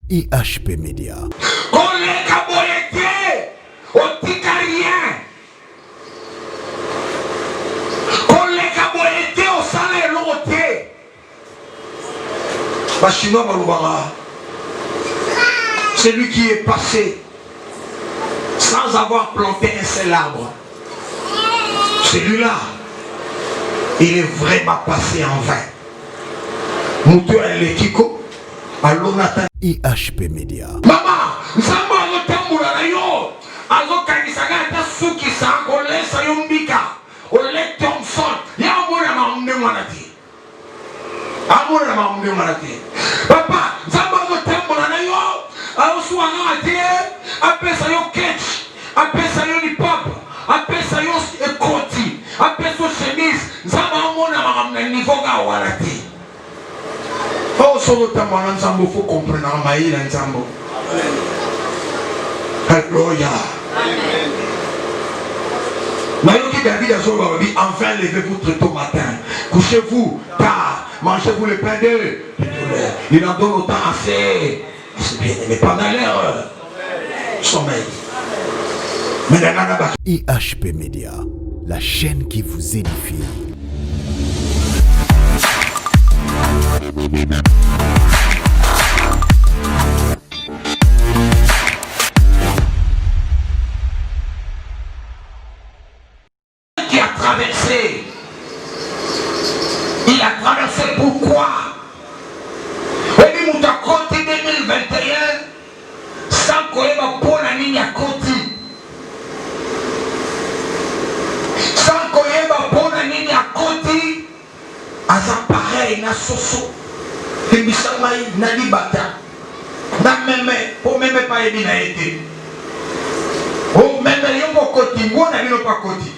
IHP Media. Koleka boyete, otika rien. Koleka boyete, osala elote. Bachinois balubara. Celui qui est passé sans avoir planté un seul arbre. Celui-là, il est vraiment passé en vain. Moutou Elekiko, alors Nathan. IHP Media. Maman, Zamba azotambula na yo, azokanisaka ata suki sa kolesa yo mbika, ole Thompson, ya amona mamunde mwanati. Amona mamunde mwanati. Papa, Zamba azotambula na yo, azosuanga ate, apesa yo catch, apesa yo ni papa, apesa yo ekoti, apesa yo chemise, Zamba amona mamunde niveau ga wanati. Oh, solo tamana nzambo faut comprendre maïla nzambo. Alléluia. Amen. Maïoki David a solo dit enfin levez-vous très tôt matin. Couchez-vous tard. Mangez-vous le pain de douleur. Il en donne autant assez. C'est bien, mais pendant l'heure. Sommeil. IHP Media, la chaîne qui vous édifie. Qui a traversé. Il a traversé pourquoi? Et dit Mouta Koti 2021 sans qu'on ait pour la ligne à Koti. Sans qu'on ait pour la ligne à Koti. À ça pareil, na soso. Et Bissamay, na libata. Na même, pour même pas aider na été. Oh, même, il y a un Koti, moi, n'a pas Koti.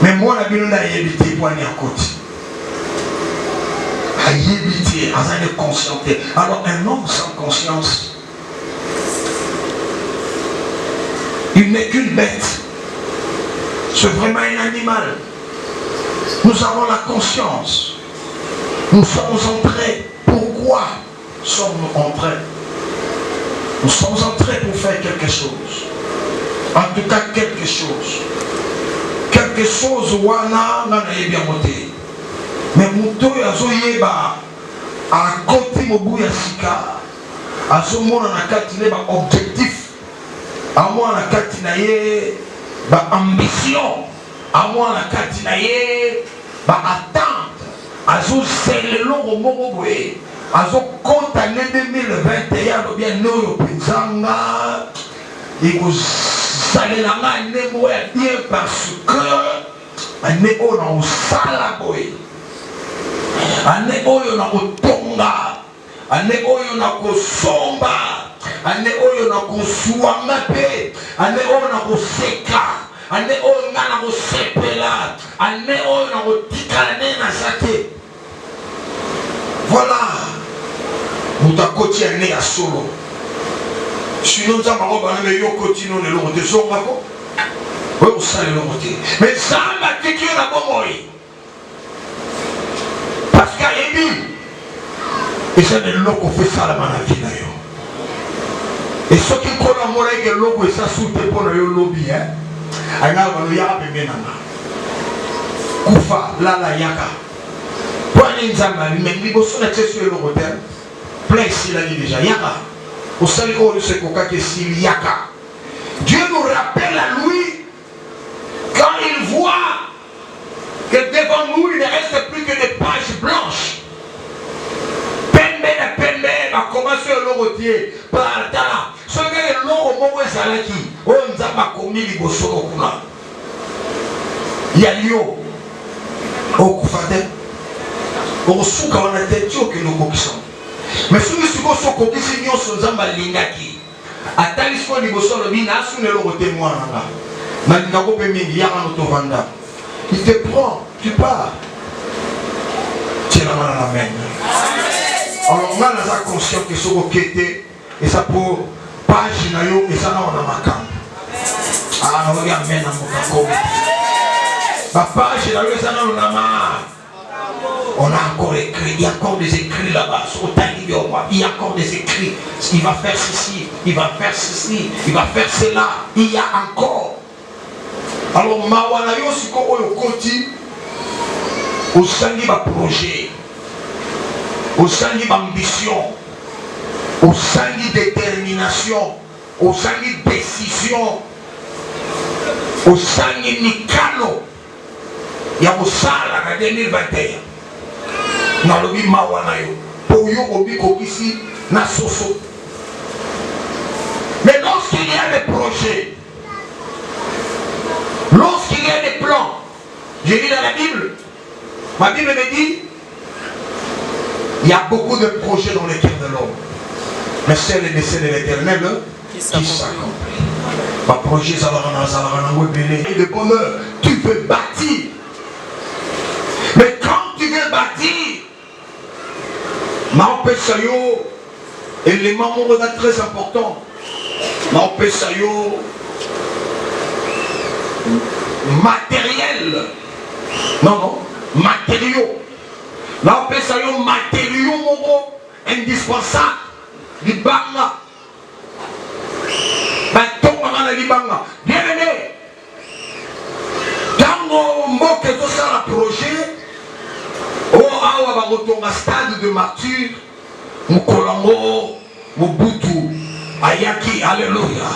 Mais moi, la Bible n'a évité pour aller à côté. A évité, à être conscienté. Alors, un homme sans conscience, il n'est qu'une bête. C'est vraiment un animal. Nous avons la conscience. Nous sommes entrés. Pourquoi sommes-nous entrés? Nous sommes entrés pour faire quelque chose. En tout cas, quelque chose. Quelque chose wana na bien monté. Mais muto yazo yeba à côté mobu ya sika azo mona na kati le ba objectif à moi na kati na ye ba ambition à moi na kati na ye ba attente azo selelo moko boye azo compte année 2021 ou bien no penzanga iko salelanga nemo ya bien parce que ane oyo na osala boye ane oyo na kotonga ane oyo na kosomba ane oyo na kosuwanga pe ane oyo na koseka ane oyo nga na kosepela ane oyo na kotikala nde na sate. Voilà moto akoti ane ya solo. Sinon, nous avons dit que nous avons dit que nous avons dit mais ça m'a dit que nous avons dit parce qu'il y a une et c'est le loco fait ça dans la vie. Et ceux qui connaissent le loco et ça soute pour le lobby, il y a Koufa, Lala Yaka. Pour aller dans la vie, mais il y a sur le hôtel. Plein ici, là, déjà. Yaka. Au salut de ce coca qui est Siliaka. Dieu nous rappelle à lui quand il voit que devant nous il ne reste plus que des pages blanches. Pembe a commencé le rotier par là. Ce que le logo mogo salaki, on nous a commis les bossons. Il y a Lio au Koufate au Souka on a tête que nous coquissons. Mais si nous sommes sur le côté de Nzamba Lingaki, à Talisco de Bosso, le Bina, sous le témoin là. Nandako Pemi, Yaran Autovanda. Il te prend, tu pars. Tu es là dans la main. Alors, on a la conscience que ce qui était, et ça pour page nayo, et ça n'a pas ma camp. Ah, on regarde maintenant mon camp. Ma page nayo, et ça n'a pas ma. On a encore écrit, il y a encore des écrits là-bas. Il y a encore des écrits. Il va faire ceci, il va faire ceci, il va faire cela. Il y a encore. Alors, mawana yo siko oyo koti, au sangi ba projet, au sangi ba ambition, au sangi détermination, au sangi décision, au sangi nikano. Il y a au sala en 2021. Na lobi mawana yo po yo obi kokisi na soso. Mais lorsqu'il y a des projets, lorsqu'il y a des plans, j'ai lu dans la Bible, ma Bible me dit, il y a beaucoup de projets dans le cœur de l'homme, mais c'est le dessein de l'Éternel qui s'accomplit. Ma projet et de bonheur, tu veux bâtir. Mais quand tu veux bâtir, Maopesayo, élément très important. Maopesayo, matériel. Non, matériaux. Maopesayo, matériaux indispensable. Libanga. Batonga na libanga. Bien aimé. Tango mboke to sala projet. Oh, awa barotonga stade de martyr, Mukolango, Mobutu, Ayaki, alléluia.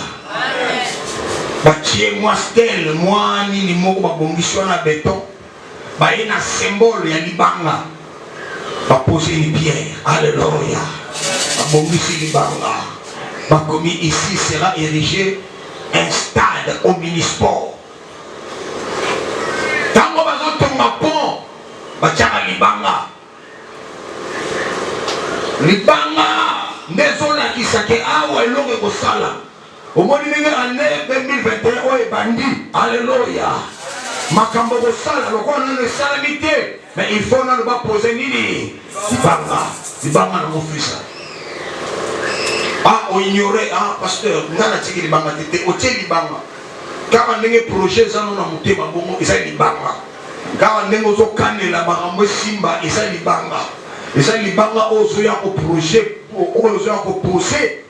Batie moi stèle, moi ni moko babongiswa na béton, baye na symbole ya libanga, bapose une pierre, alléluia. Babongisi libanga, bakomi ici sera érigé un stade omnisport. Tango bazotonga pont, bachaka libanga. Libanga ndezola kisake awa elonge kosala. Omoni ninge ane 2021 oye bandi. Alléluia. Makambo kosala lokwa nane salamité. Mais il faut nane ba poser nini. Libanga. Libanga na mofisa. Ah, on ignorait, ah, pasteur, ngana tiki libanga tete, otie libanga. Kama ndenge projet zano na mutema bongo, isa libanga. Quand on est au canne la barambo simba et ça libanga ozo ya ko projet ozo ya ko poser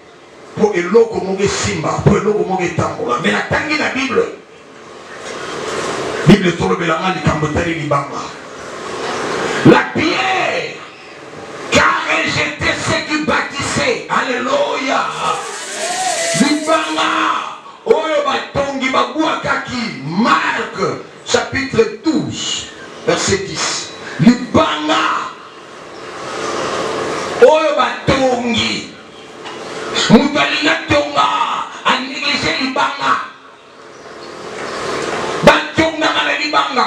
pour eloko monge simba pour eloko monge tambola mais la tangi la Bible tolo belanga likambo tali libanga la pierre car rejeté ceux qui bâtissaient. Alléluia. Libanga oyo batongi babuakaki. Marc chapitre 12 verset 10. Libanga oyo batongi mutalinga tonga a négligé libanga batonga na libanga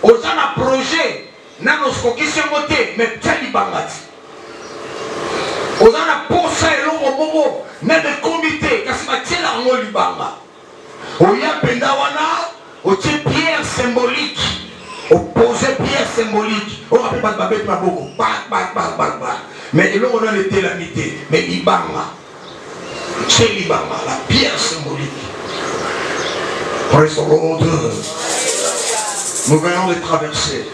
ozana projet nano skokisi yango te mais tia libanga ti ozana posa elongo moko na de comité kasi batiela yango libanga oya penda wana otie pierre symbolique, opposé pierre symbolique. On rappelle pas de babette ma beaucoup. Mais là on a été l'amitié. Mais libanga, c'est libanga, la pierre symbolique. Praise the Lord. Nous venons de traverser.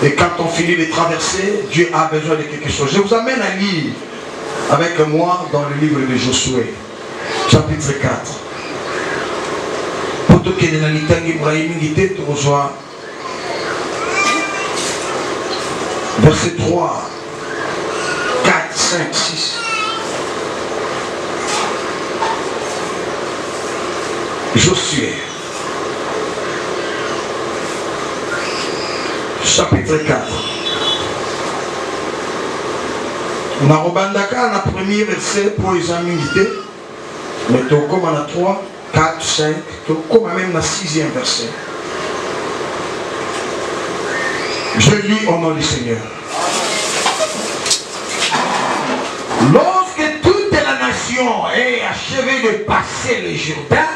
Et quand on finit de traverser, Dieu a besoin de quelque chose. Je vous amène à lire avec moi dans le livre de Josué, chapitre 4. Verset 3, 4, 5, 6. Josué, chapitre 4. On a rebandaka na premier verset pour les aminités, mais tout comme on a 3, 4, 5, tout comme même na 6e verset. Je lis au nom du Seigneur. Lorsque toute la nation ait achevé de passer le Jourdain,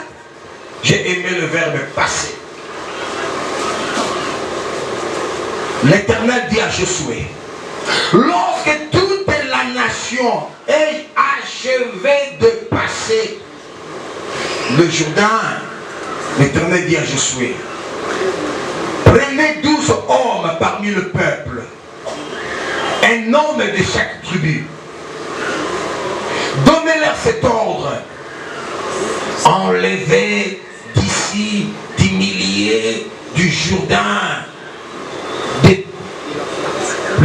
j'ai aimé le verbe passer. L'Éternel dit à Josué, lorsque toute la nation ait achevé de passer le Jourdain, l'Éternel dit à Josué, Prenez 12 hommes parmi le peuple, un homme de chaque tribu. Donnez-leur cet ordre. Enlevez d'ici 10 milliers du Jourdain, de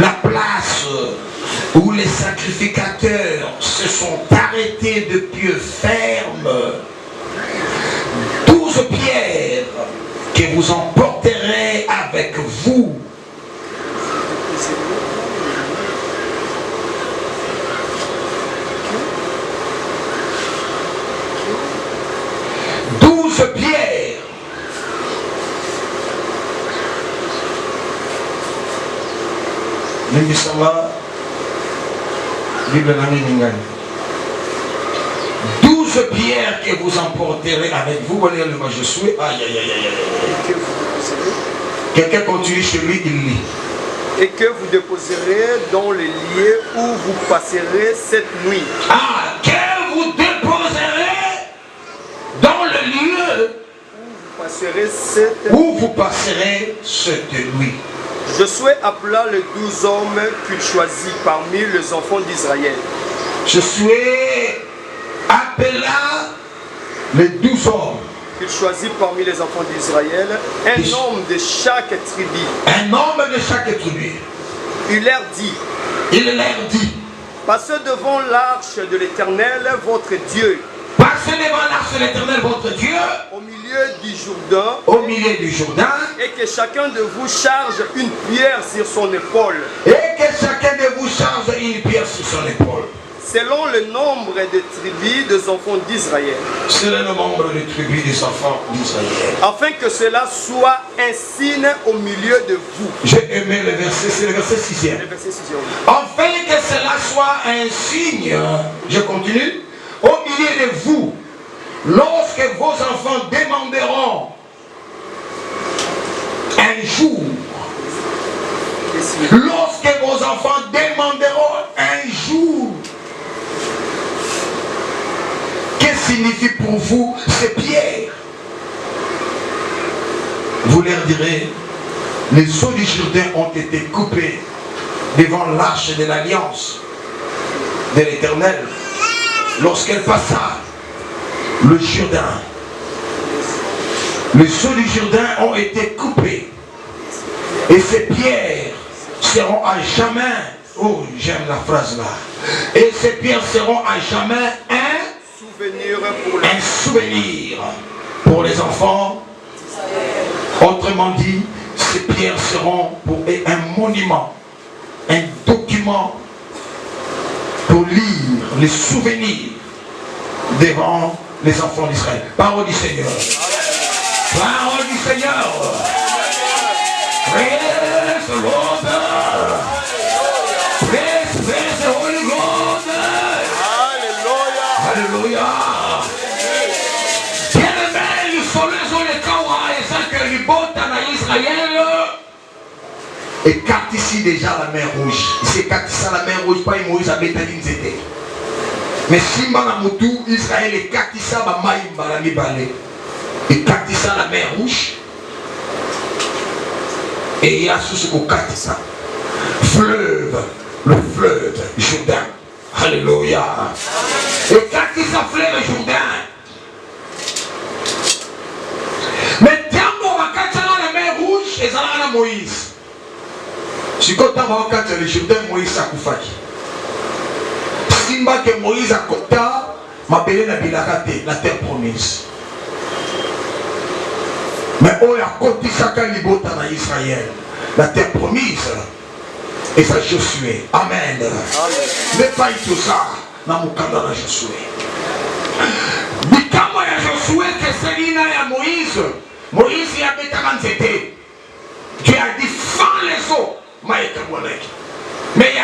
la place où les sacrificateurs se sont arrêtés de pieux fermes. 12 pierres que vous emporterez avec vous. Pierre. Nimisama Bible Nangingani. 12 pierres que vous emporterez avec vous. Voyez le je suis. Aïe aïe aïe aïe. Quelqu'un continue chez lui, il lit. Et que vous déposerez dans les lieux où vous passerez cette nuit. Ah, que vous déposerez dans le lieu où vous passerez cette nuit. Josué appela les 12 hommes qu'il choisit parmi les enfants d'Israël. Josué appela les 12 hommes qu'il choisit parmi les enfants d'Israël, un homme de chaque tribu. Un homme de chaque tribu. Il leur dit, passez devant l'arche de l'Éternel, votre Dieu. Passez devant l'arche de l'Éternel, votre Dieu. Au milieu du Jourdain. Au milieu du Jourdain. Et que chacun de vous charge une pierre sur son épaule. Et que chacun de vous charge une pierre sur son épaule. Selon le nombre de tribus des enfants d'Israël. Selon le nombre de tribus des enfants d'Israël. Afin que cela soit un signe au milieu de vous. J'ai aimé le verset, c'est le verset 6e. Le verset 6e. Afin que cela soit un signe, je continue, au milieu de vous, lorsque vos enfants demanderont un jour, lorsque vos enfants demanderont un jour, que signifie pour vous ces pierres? Vous leur direz, les eaux du Jourdain ont été coupées devant l'arche de l'alliance de l'Éternel. Lorsqu'elle passa le Jourdain, les eaux du Jourdain ont été coupées. Et ces pierres seront à jamais, oh j'aime la phrase là, et ces pierres seront à jamais un souvenir pour les enfants. Autrement dit, ces pierres seront pour un monument, un document pour lire les souvenirs devant les enfants d'Israël. Parole du Seigneur. Parole du Seigneur. Praise the Lord. Praise the Holy God. Alléluia. Alléluia. Bien-aimé, il faut les kawa et ça que libota na Israël. Écarte ici déjà la mer rouge. Il s'écarte ça la mer rouge, pas une Moïse à Béthaline c'était. Mais si Manamutu, Israël écarte ça, bah maïmba la mibale. Écarte ça la mer rouge. Et il y a sous ce qu'on carte ça. Fleuve, le fleuve Jourdain. Alléluia. Écarte ça fleuve Jourdain. Mais tant qu'on va carte la mer rouge, et ça là Moïse. Si quand on va le Jourdain, Moïse a koufaki. Simba que Moïse a kota, m'appelé la Bilakate, la terre promise. Mais on a côté chacun libota dans Israël, la terre promise. Et ça Josué. Amen. Mais pas tout ça, dans mon cadre de Josué. Mais quand il y a Josué, que c'est l'ina et Moïse, Moïse y a mis 47. Dieu a dit, fends les eaux. Mais il y a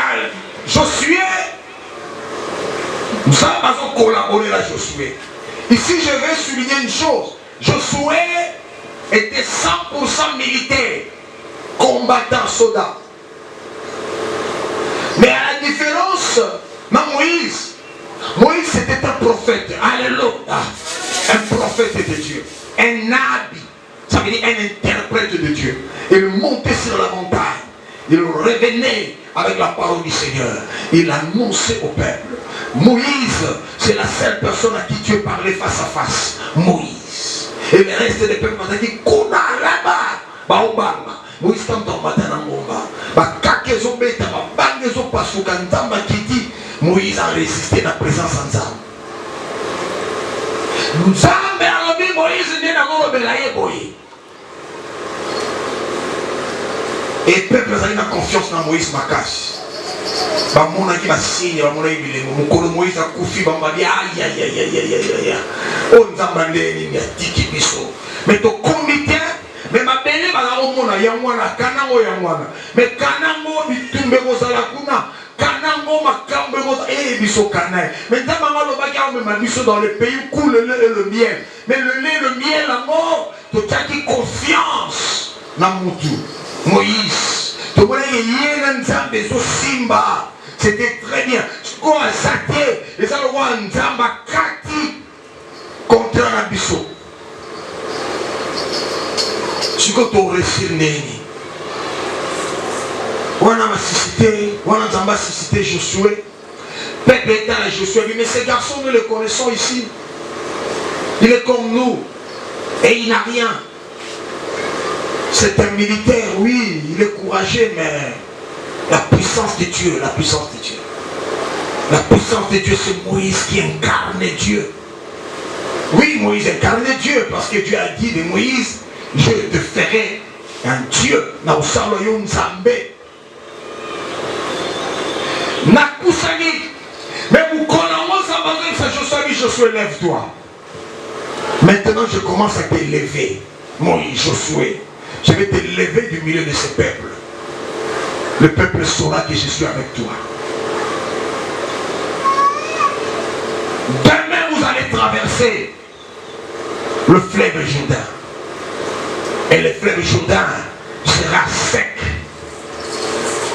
Josué, nous avons collaboré à Josué. Ici, je vais souligner une chose. Josué était 100% militaire, combattant, soldat. Mais à la différence, Moïse c'était un prophète. Alléluia. Un prophète de Dieu. Un nabi. Ça veut veut dire un interprète de Dieu. Il montait sur la montagne. Il revenait avec la parole du Seigneur. Il annonçait au peuple. Moïse, c'est la seule personne à qui Dieu parlait face à face. Moïse. Et le reste des peuples m'ont dit, Kuna là-bas, Baobama. Moïse, quand on m'a dit, Moïse a résisté à la présence en Zam. Moïse n'est pas et le peuple a une confiance dans Moïse Makash. Bamona qui va signer, Bamona qui va signer, Moïse a koufi, Bamona dit aïe aïe aïe aïe aïe aïe aïe. On nous a demandé de tiki biso. Mais ton comité, mais ma belle, ma romona, yamwana, kanango yamwana. Mais kanango bitumbe gozala kuna, kanango makambe gozala, biso kanai. Mais dans ma lobaki on me m'a biso dans le pays où coule le lait et le miel. Mais le lait et le miel, la mort, tu as qui confiance dans Moutou. Moïse, c'était très bien. Quand on s'attendait, les gens ont dit contre l'ambition. Ce que tu as reçu, on a suscité Josué. Peuple est à Josué. Mais ces garçons, nous les connaissons ici. Il est comme nous. Et il n'a rien. C'est un militaire, oui, il est courageux, mais la puissance de Dieu, la puissance de Dieu. La puissance de Dieu, c'est Moïse qui incarne Dieu. Oui, Moïse incarne Dieu, parce que Dieu a dit de Moïse, je te ferai un Dieu. Nausaloyon Zambé. Nakusani. Mais vous connaissez, Josué, lève-toi. Maintenant, je commence à t'élever. Moïse, Josué. Je vais te lever du milieu de ce peuple. Le peuple saura que je suis avec toi. Demain, vous allez traverser le fleuve Jourdain. Et le fleuve Jourdain sera sec.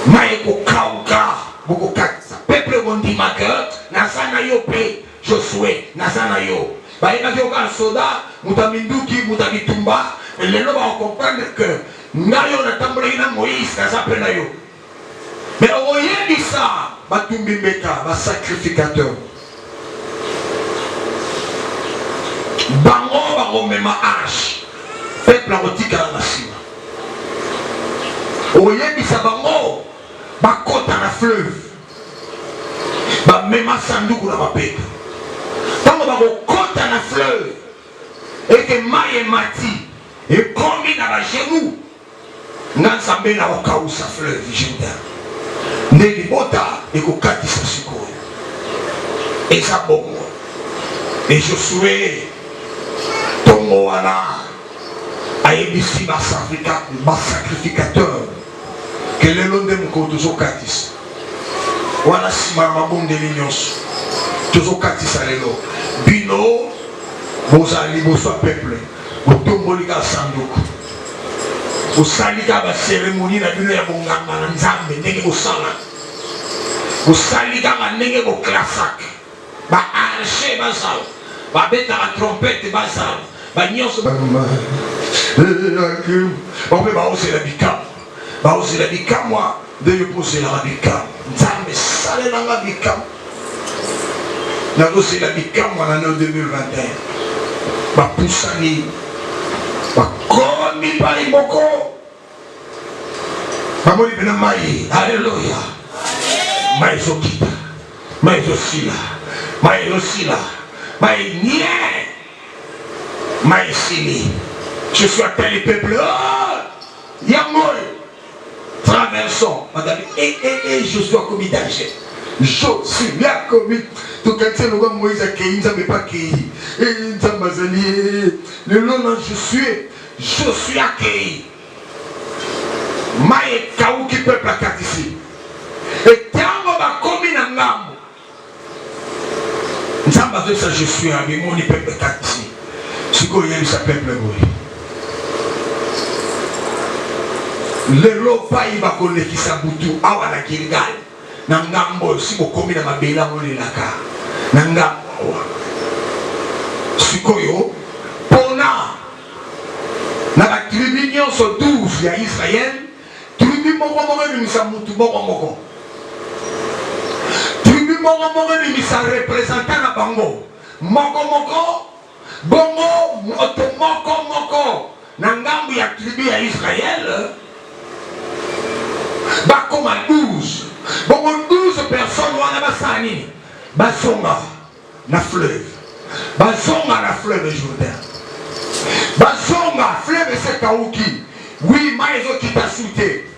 Maïko Kauka, Bokokatsa. Peuple Gondimake, Nasanayo Pe, Josué, Nasanayo. Baïnavio Soda, Mutaminduki, Mutabitumba. Et les gens vont comprendre que Nayo n'a pas Moïse, mais au lieu de ça, Batumbi Meka, sacrificateur. Bango, bango, même arche. Peuple a retiré la nation. Au lieu de ça, bango, bakota dans la fleuve. Même sandouk dans la peuple. Quand on va dans la fleuve, et que Maïe Mati, et combien dans la genou, Nansambé n'a pas où sa fleuve, Jourdain. Nelly Bota, et qu'on kati sa suko. Et ça bon. Et Josué, Tongo Wana, Aïbisi ma sacrificateur, que le long de mon côté, toujours katis. Wana si ma mabon de l'ignos, toujours katis à l'élo. Bino, Bozali, Bosa peuple. Otombolika sanduku osalika ba cérémonie na bino ya bonganga na nzambe ndenge osala osalika ba ndenge bo klasak ba archer basala ba beta la trompette basala ba nyonso ba osela bikam ba osela bikam moi de yo posela bikam nzambe sale nanga bikam na osela bikam moi na 2021 ba pusani Bakomi Palimoko. Bamoli bena mai. Alléluia. Mai Zokita. Mai Zosila. Mai Losila. Mai Nye. Mai Sili. Je suis appelé le peuple. Yamol. Traversons. Madame. Et je suis commis danger. Je suis là commis. Tout quand c'est le roi Moïse a créé, il ne pas créé. Et le long je suis accueilli. Maïe Kaou qui peuple à ici. Et quand on va commis dans l'âme, nous avons fait ça, je suis un mon peuple à ici. Ce qu'on y a eu, ça peuple. Le lopa il va connaître qui s'aboutou, awa la Gilgal. Nangambo, si vous commis dans ma bella, on est là. Nangambo. Sukoyo, Pona, Naba nyonso 12 ya Israël, tribu moko moko ebimisa mutu moko moko. Tribu moko moko ebimisa représentant na bango. Moko moko, bongo moto moko moko na ngambu ya tribu ya Israël. Bakoma 12. Bongo 12 personnes wana basani. Basonga na fleuve. Basonga na fleuve Jourdain. Basonga fleuve Sekauki. Oui, maïzo qui t'a souté.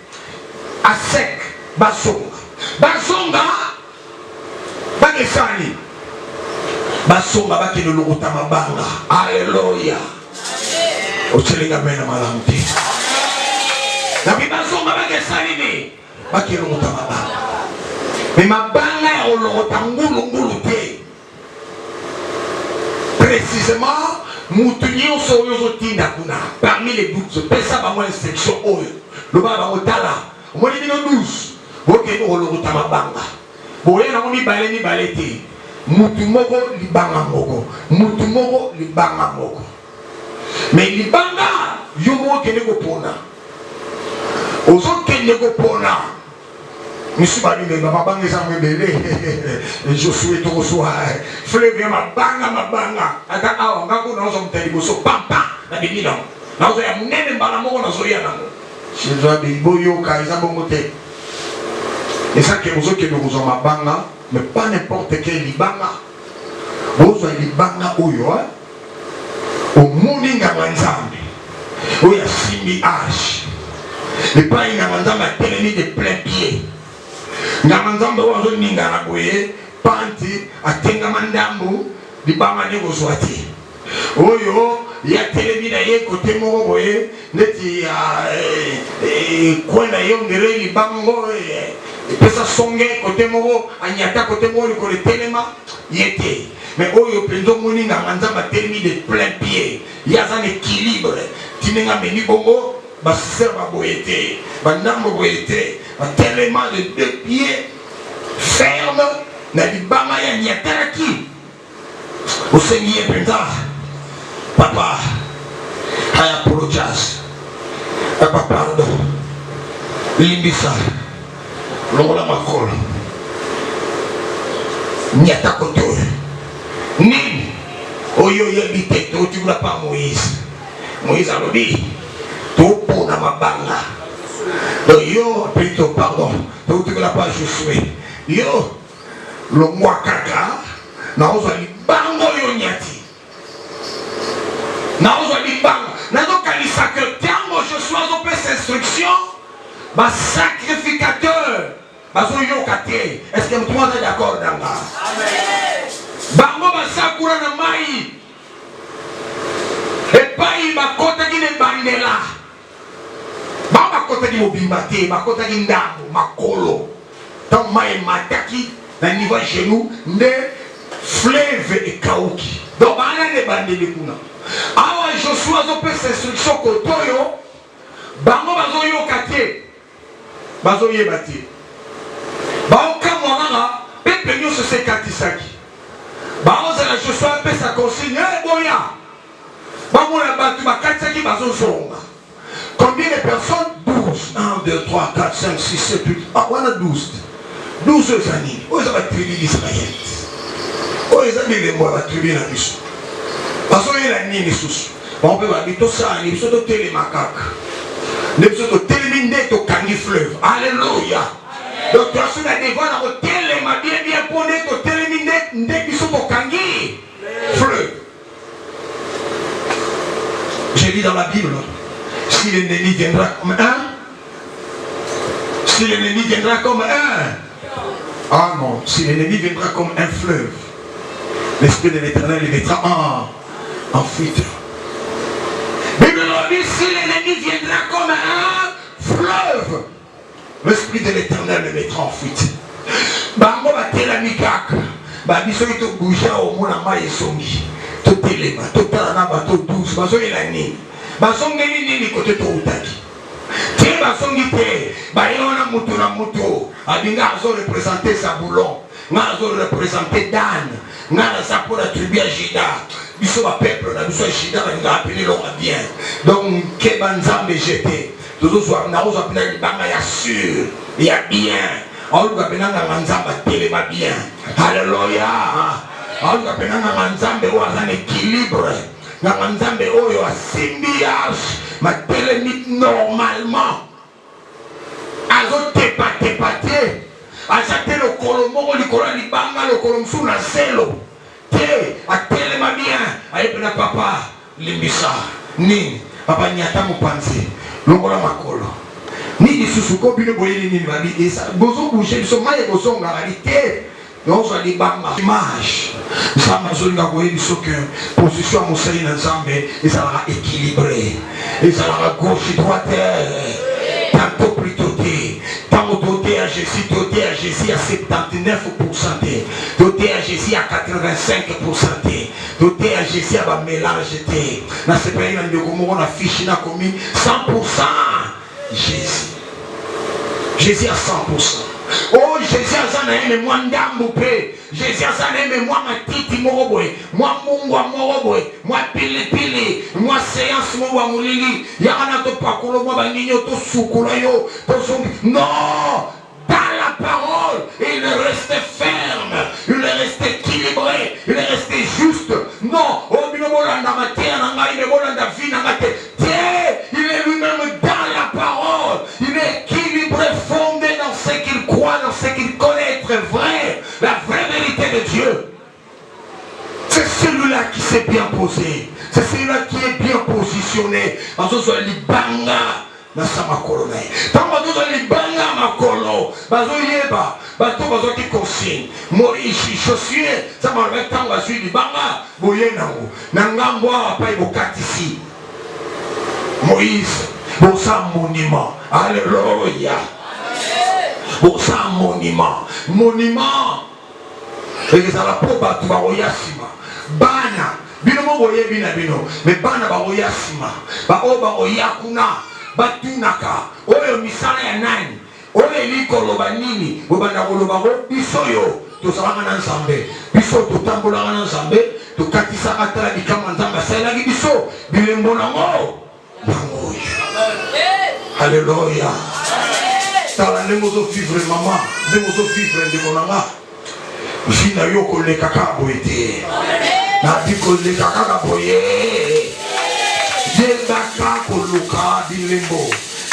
À sec. Basonga. Basonga. Bagesani. Basonga baki no lorota mabanga. Alléluia. Ochelinga mena malamti. Nabi basonga bagesani ni. Baki no lorota mabanga. Mais mabanga ya lorota ngulu te. Précisément, Moutounion Soyozo Tinda Kuna, parmi les 12, pesa ba moi instruction oyo. Le baba otala, mo ni bino 12. Boke no lo rutama banga. Boye na mo mi balete. Mutu moko libanga moko. Mutu moko libanga moko. Mais libanga yo mo kene ko pona. Ozo kene ko pona. Misuba ni baba banga za mbele. Je souhaite to so fleuve mabanga. Ata awa ngako na ozo mtali boso pampa na bibino. Na ozo ya munene mbala moko na zo ya nango. Shizwa biboyo kaiza bongo te. Et ça que vous avez besoin de mabanga, mais pas n'importe quel libanga. Vous avez libanga oyo, au moninga manzambe, où il y a 6000 âges. Et pas une manzambe à télémi de plein pied. Namanzambe où on ninga na boye, panti, à tenga mandambo, libanga ne vous soyez. Oyo, il y a télémi d'ailleurs côté moro boye, neti quoi d'ailleurs ngere libango pesa songe côté moro anyata côté moro le telema yete. Mais oyo pendo moni na manzamba télémi de plein pied. Il y a un équilibre. Tinenga meni bongo ba serva boyete, ba nambo boyete, ba telema de 2 pieds ferme na libanga ya nyata ki. Au Seigneur penda. Papa, I apologize. Papa, pardon. Limbisa. Longola makolo. Nyata koto. Nini. Oyo yebite. Tu voulais pas Moïse. Moïse a dit. Topo na mabanga. Yo, plutôt, pardon. Tu voulais pas Josué. Yo. Le moi kaka. Na ozali bango yo nyati. Je suis en paix instruction, ma sacrificateur, ma zoyokate. Est-ce que tout le monde est d'accord dans ça? Amen. Bango basakura na mai. Et pas il va kota qui ne bandela. Baba kota qui mobimbate, ma kota qui ndabo, ma kolo. Tant mai mataki, na niveau genou, ne fleuve et kauki. Donc bana ne bandeli kuna. Awa Joshua zo pesa instruction kotoyo bango bazo yokate bazo yebati baoka mwana pepe nyo se katisaki bazo la Joshua pesa consigne boya bango la batu bakatisaki bazo zonga. Combien de personnes? 12. 1 2 3 4 5 6 7 8. Ah voilà 12 années. Où est la tribu d'Israël? Où est les mois la tribu na biso? Parce que la nini sous. On peut voir tout ça, il faut télé macaque. Il faut télé to kangi fleuve. Alléluia. Donc tu as su la devoir dans télé ma bien pondé to télé ndé qui sont au kangi fleuve. J'ai lu dans la Bible, si l'ennemi viendra comme un, si l'ennemi viendra comme un, ah non, si l'ennemi viendra comme un fleuve, l'Esprit de l'Éternel le mettra en fuite. Bible dit, si l'ennemi viendra comme un fleuve, l'Esprit de l'Éternel le mettra en fuite. Bango batela mikaka, babiso ito bouja au mona mai songi, to telema, to talana bato douce, baso elani, basongeli nini kote to utaki. Tie basongi te, bayona mutu na mutu, abinga azo représenter sa boulon, nga azo représenter Dan, nga sa pour la tribu à Juda. biso ba peuple na biso chida ba appelé l'on bien donc ke banzambe jeté toujours soit na ozo appeler libanga ya sûr ya bien on va penanga nzamba telema bien alléluia on va penanga nzambe o azan équilibre na nzambe oyo asimbiage ma telemi normalement azo tepaté achate le kolomoko likolo libanga le kolomsu na selo te atelema bien ayebena papa limbisa nini papa nyata mopanzi longola makolo ni isusu ko bino boyeli nini babi esa bozo bouger biso maye bozo nga réalité donc ça libanga image ça mazolinga boyeli biso que position à mosali na nzambe ezalaka équilibré ezalaka gauche droite tantôt plutôt tant doté à Jésus à 79%, doté à Jésus à 85%, doté à Jésus à mélange. Dans ce pays, on a affiché 100% Jésus. Jésus à 100%. Oh, Jésus a zana moi ndamboupé. Jésus a zana moi matiti moroboé. Moi mungwa moroboé. Moi pili. Moi séance moi moulili. Yana to pakolo moi baninyo to sukulayo. Non! Dans la parole, il est resté ferme. Il est resté équilibré. Il est resté juste. Non! Oh, binobolanda matière nanga il est bolanda vie nanga te. Il est lui-même dans la parole. Il est équilibré, fondé dans ce qu'il croit, dans ce qu'il connaît être vrai, la vraie vérité de Dieu. C'est celui-là qui s'est bien posé. C'est celui-là qui est bien positionné. En ce soit l'ibanga na samakolo. Tant que dans l'ibanga makolo, bazo yeba, bato bazo qui consigne. Moïse chaussure, ça m'a le temps va suivre l'ibanga, boye nango. Nangambwa pa ibokatisi. Moïse, bon ça monument. Alléluia. Bon ça monument. Et ça la proba tu vas oyasima. Bana, bino mo boye bina bino. Mais bana ba oyasima. Ba oba oyakuna, batunaka. Oyo misala ya nani? Oyo likolo banini? Bobana koloba ko bisoyo. To salanga na nzambe. Biso to tambola na nzambe. To katisa atala bikama nzamba sala ki biso. Bilembo nango. Alléluia. Tala ne mozo vivre maman, ne mozo vivre de mon anga. Vina yoko le kaka boite. Na diko le kaka boye. Je baka koluka bilembo.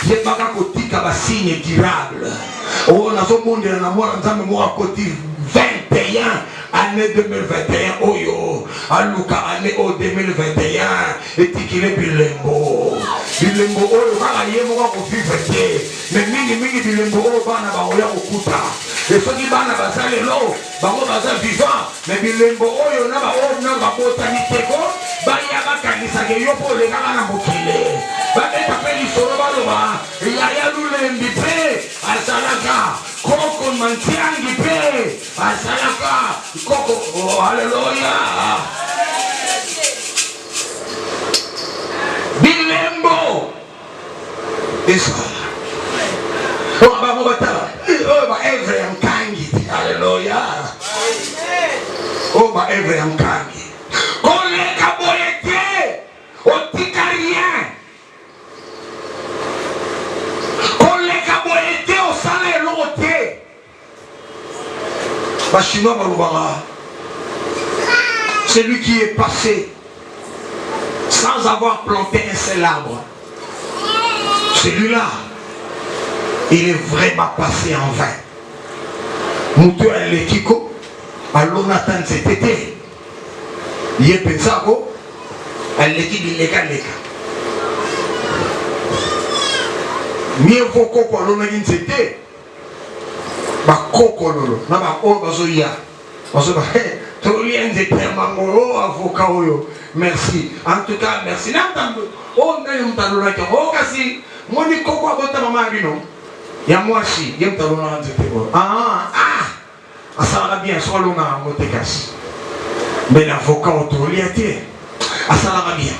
Je baka kotika ba signe durable. Oh na so monde na mwa nzambe mo akoti 21 année 2021 oyo aluka année 2021 etikile bilembo oyo kaka yemo ko vivre te mais mingi bilembo oyo bana ba oya okuta et soki bana basale lo bango baza vivant mais bilembo oyo na ba oyo na ba botani teko ba ya bakanisa ke yo po le kaka na mokile ba beta pe lisoro baloba ya lulembi pe asalaka koko mantiangi pe asalaka koko. Oh, alléluia. Bilembo. Et ça. Oh, bah, mon bâtard. Oh, bah, Evrem Kangi. Alléluia. Oh, bah, Evrem Kangi. Koleka boyete. Otika rien. Koleka boyete. Osale lote. Bah, chinois, bah, celui qui est passé sans avoir planté un seul arbre, celui-là, il est vraiment passé en vain. Moutou Alekiko, Alonatan Zetete, Yepensako, Aleki Leka. Mieux vaut Koko Alonagin Zete, Bakoko Lolo, Nabako Bazoya, Bazoya. Merci. En tout cas, merci. Oh, kasi moni koko abota mama bino. Ya mwasi, yem talona nzete ko. Asala bien so lona motekas. Mais l'avocat autorité. Asala bien.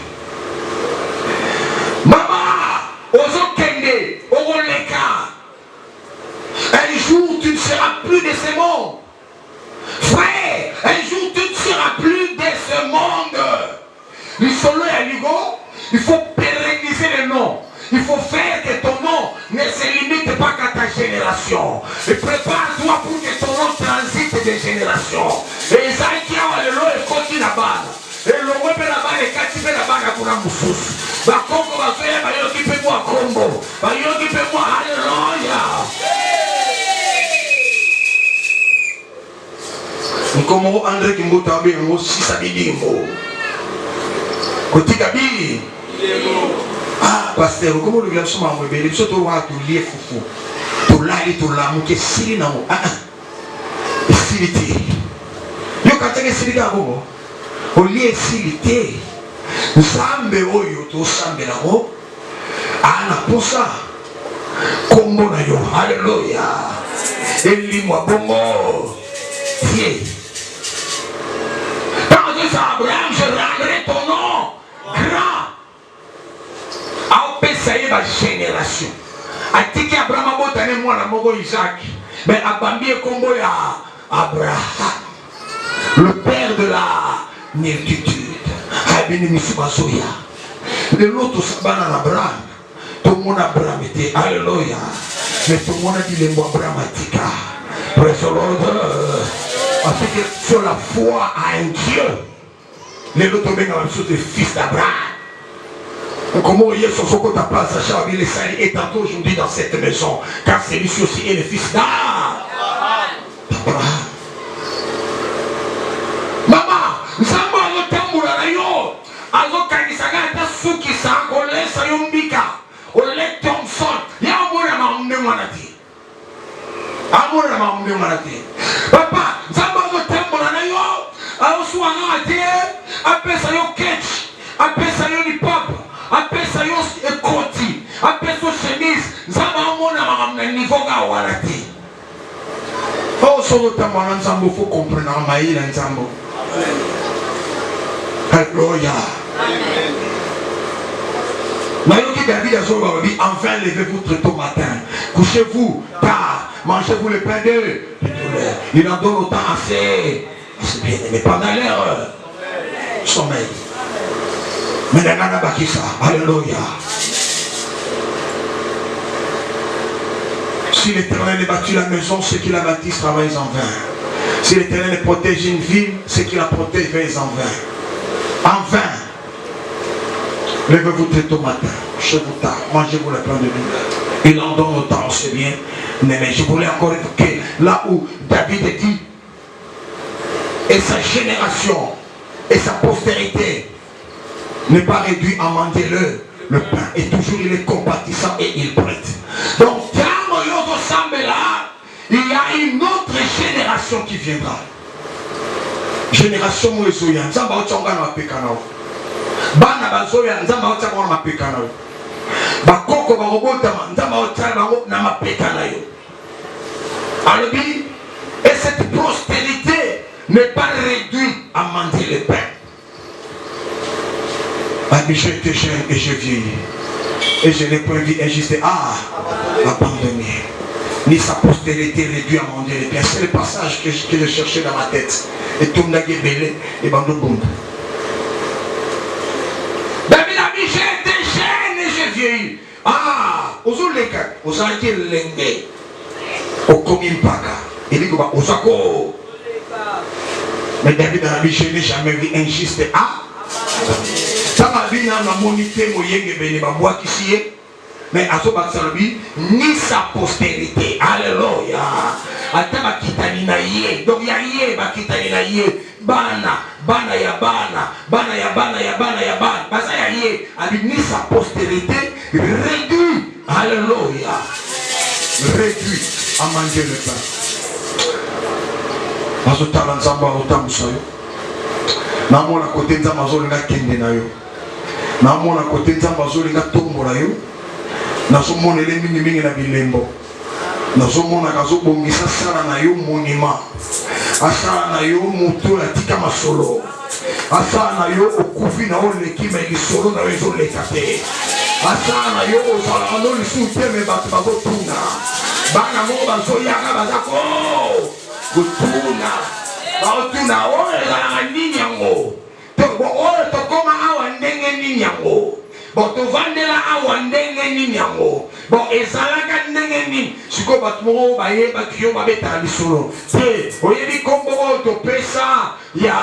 Mama, ozo kende, oroleka. Un jour tu ne seras plus de ce monde. Frère, un jour tu ne seras plus de ce monde. il faut pérenniser le nom. Il faut faire que ton nom ne se limite pas qu'à ta génération. Et prépare-toi pour que ton nom transite des générations. Et ça qui a le lot et continue la balle. Et le web la balle et quand tu fais la balle pour un moufous. Bah Congo va faire, bah yo qui peut moi Congo. Bah yo qui peut moi alléluia. Nkomo André Kimbuta abe ngo sisa bidimbo. Kotika bi. Ah, pasteur, comment le gars sont en rebelle? Il faut tout voir tout lié foufou. Tout là et tout là, mouké sili na mo. Ah, silité. Yo quand tu es sili ga bobo. Au lié silité. Zambe oyo to sambe na mo. Ah na posa. Kombo na yo. Alléluia. Eli mo bongo. Tiens. Quand Dieu s'Abraham, je rendrai ton nom grand. Ça y est, ma génération. A tiki Abraham botane moi la mogo Isaac. Mais Abambi et Combo ya Abraham. Le père de la multitude. Abini Misubasoya. Le l'autre sabana Abraham. Tout le monde Abraham était. Alléluia. Mais tout le monde a dit les mots Abrahamatika. Praise the Lord. Parce que sur la foi à un Dieu. Les autres ont bien le fils d'Abraham. Comment il est sur ce côté ta place, Sacha Abile Sali est aujourd'hui dans cette maison, car celui-ci aussi est le fils d'Abraham. Maman, Zamba azo tambula na yo, azo kangisaga ta suki sa kole sa yombika, ole Thompson, ya amore ma umbe mwanati. Amore ma umbe mwanati. Papa, Zamba azo tambula na yo, azo suwana ate, apesa yo catch, apesa yo ni papa. Après ça, il y a un côté. Après ça, chemise. Zama mona ma niveau ga warati. Oh, sur le temps, il faut comprendre. Maïl ensemble. Alléluia. Maïoki David a dit enfin levez-vous très tôt matin. Couchez-vous tard. Mangez-vous le pain de douleur. Il en donne autant assez. C'est bien, mais pendant l'heure. Sommeil. Mais alléluia. Si l'Éternel a bâti la maison, ceux qui la bâtissent travaillent en vain. Si l'Éternel protège une ville, ceux qui la protègent veillent en vain. En vain. Levez-vous très tôt matin, couchez-vous tard, mangez-vous le pain de douleur. Il en donne autant, c'est bien. Mais je voulais encore évoquer là où David dit, et sa génération, et sa postérité, n'est pas réduit à manger le pain. Et toujours il est compatissant et il prête. Donc, il y a une autre génération qui viendra. Génération Moïsoya. Nzamba ochanga na pekana. Bana bazoya nzamba ochanga na pekana. Bakoko barobota nzamba ochanga na mapekana yo. Alors, et cette prospérité n'est pas réduite à manger le pain. J'étais jeune et je vieillis. Et je n'ai point vu injuste abandonné. Ni sa postérité réduite à manger les biens. C'est le passage que je cherchais dans ma tête. Et tout le monde est belé et bando bombe. David a dit j'étais jeune et je vieillis. Ah, aux années l'engé. Au Komimpaka. Il dit que aux accords. Mais David a dit je n'ai jamais vu injuste mais à ce ni sa postérité. Alléluia. Donc il y a bana ya bana. Ni sa postérité réduit. Alléluia. Réduit à manger le pain. Namona côté nzamba zolinga kende na yo. Namona côté nzamba zolinga tombola yo. Nazomona ele mingi na bilembo. Nazomona kazo bongisa sala na yo monument. Asala na yo mutu atika masolo. Asala na yo okufi na oleki me lisolo na yo lekate. Asala na yo osala no lisute me batu bazotuna. Bana mo bazoyaka bazako. Kutuna. Bautuna ola nini yango. Toko ola tokoma awa ndenge nini nini yango. Bon, to vandela awa ndenge nini yango. Bon, ezalaka ndenge nini. Siko batmo baye bakio babeta bisolo. Te, oyebi kombo to pesa ya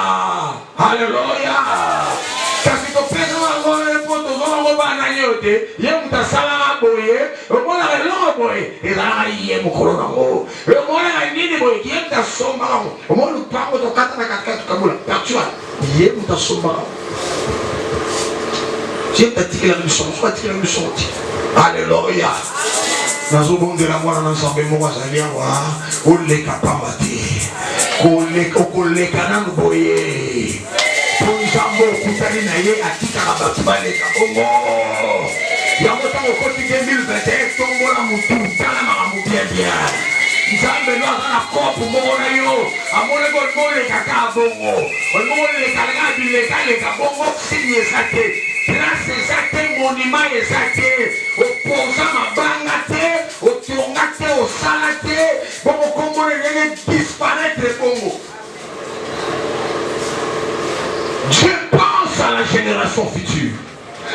hallelujah. Kasi to pesa wango po to zongo bana yote. Ye mutasala boye, omona lo boye. Ezalaka ye mukolo nango. Omona nini boye ye mutasoma nango. Omona pango to kata na katika tukabula. Pertua. Ye mutasoma. Dieu t'a tiré la mission, soit tiré la mission. Alléluia. Nazo bonde la mwana ensemble moi zalia wa ole kapamati. Kole kanangu boye. Ponzambo kutali na ye atika na bale kabongo. Yango tango koti 2021 tombo la mutu tala maramu bien. Nzambe lo na kopo mbona yo. Amone bongo le kaka bongo. Bongo le kaka bile kale kabongo sinye sate. Grâce exacte, monument exact, opposant ma bangate, au tournate, au salate, bon, comment on disparaître, bon. Dieu pense à la génération future.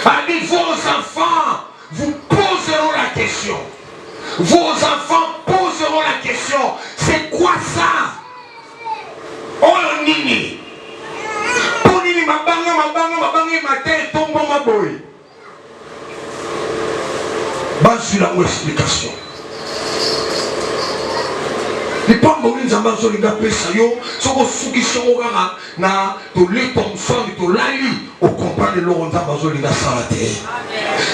A dit, vos enfants vous poseront la question. Vos enfants poseront la question. C'est quoi ça? Oh, nini. Mabanga matin tombe ma boy. Base sur la explication. Les pambos les ambassades les gars pesa yo, soko suki soko gara na to le ton femme to lali au comprendre le ronda ambassades les gars salate.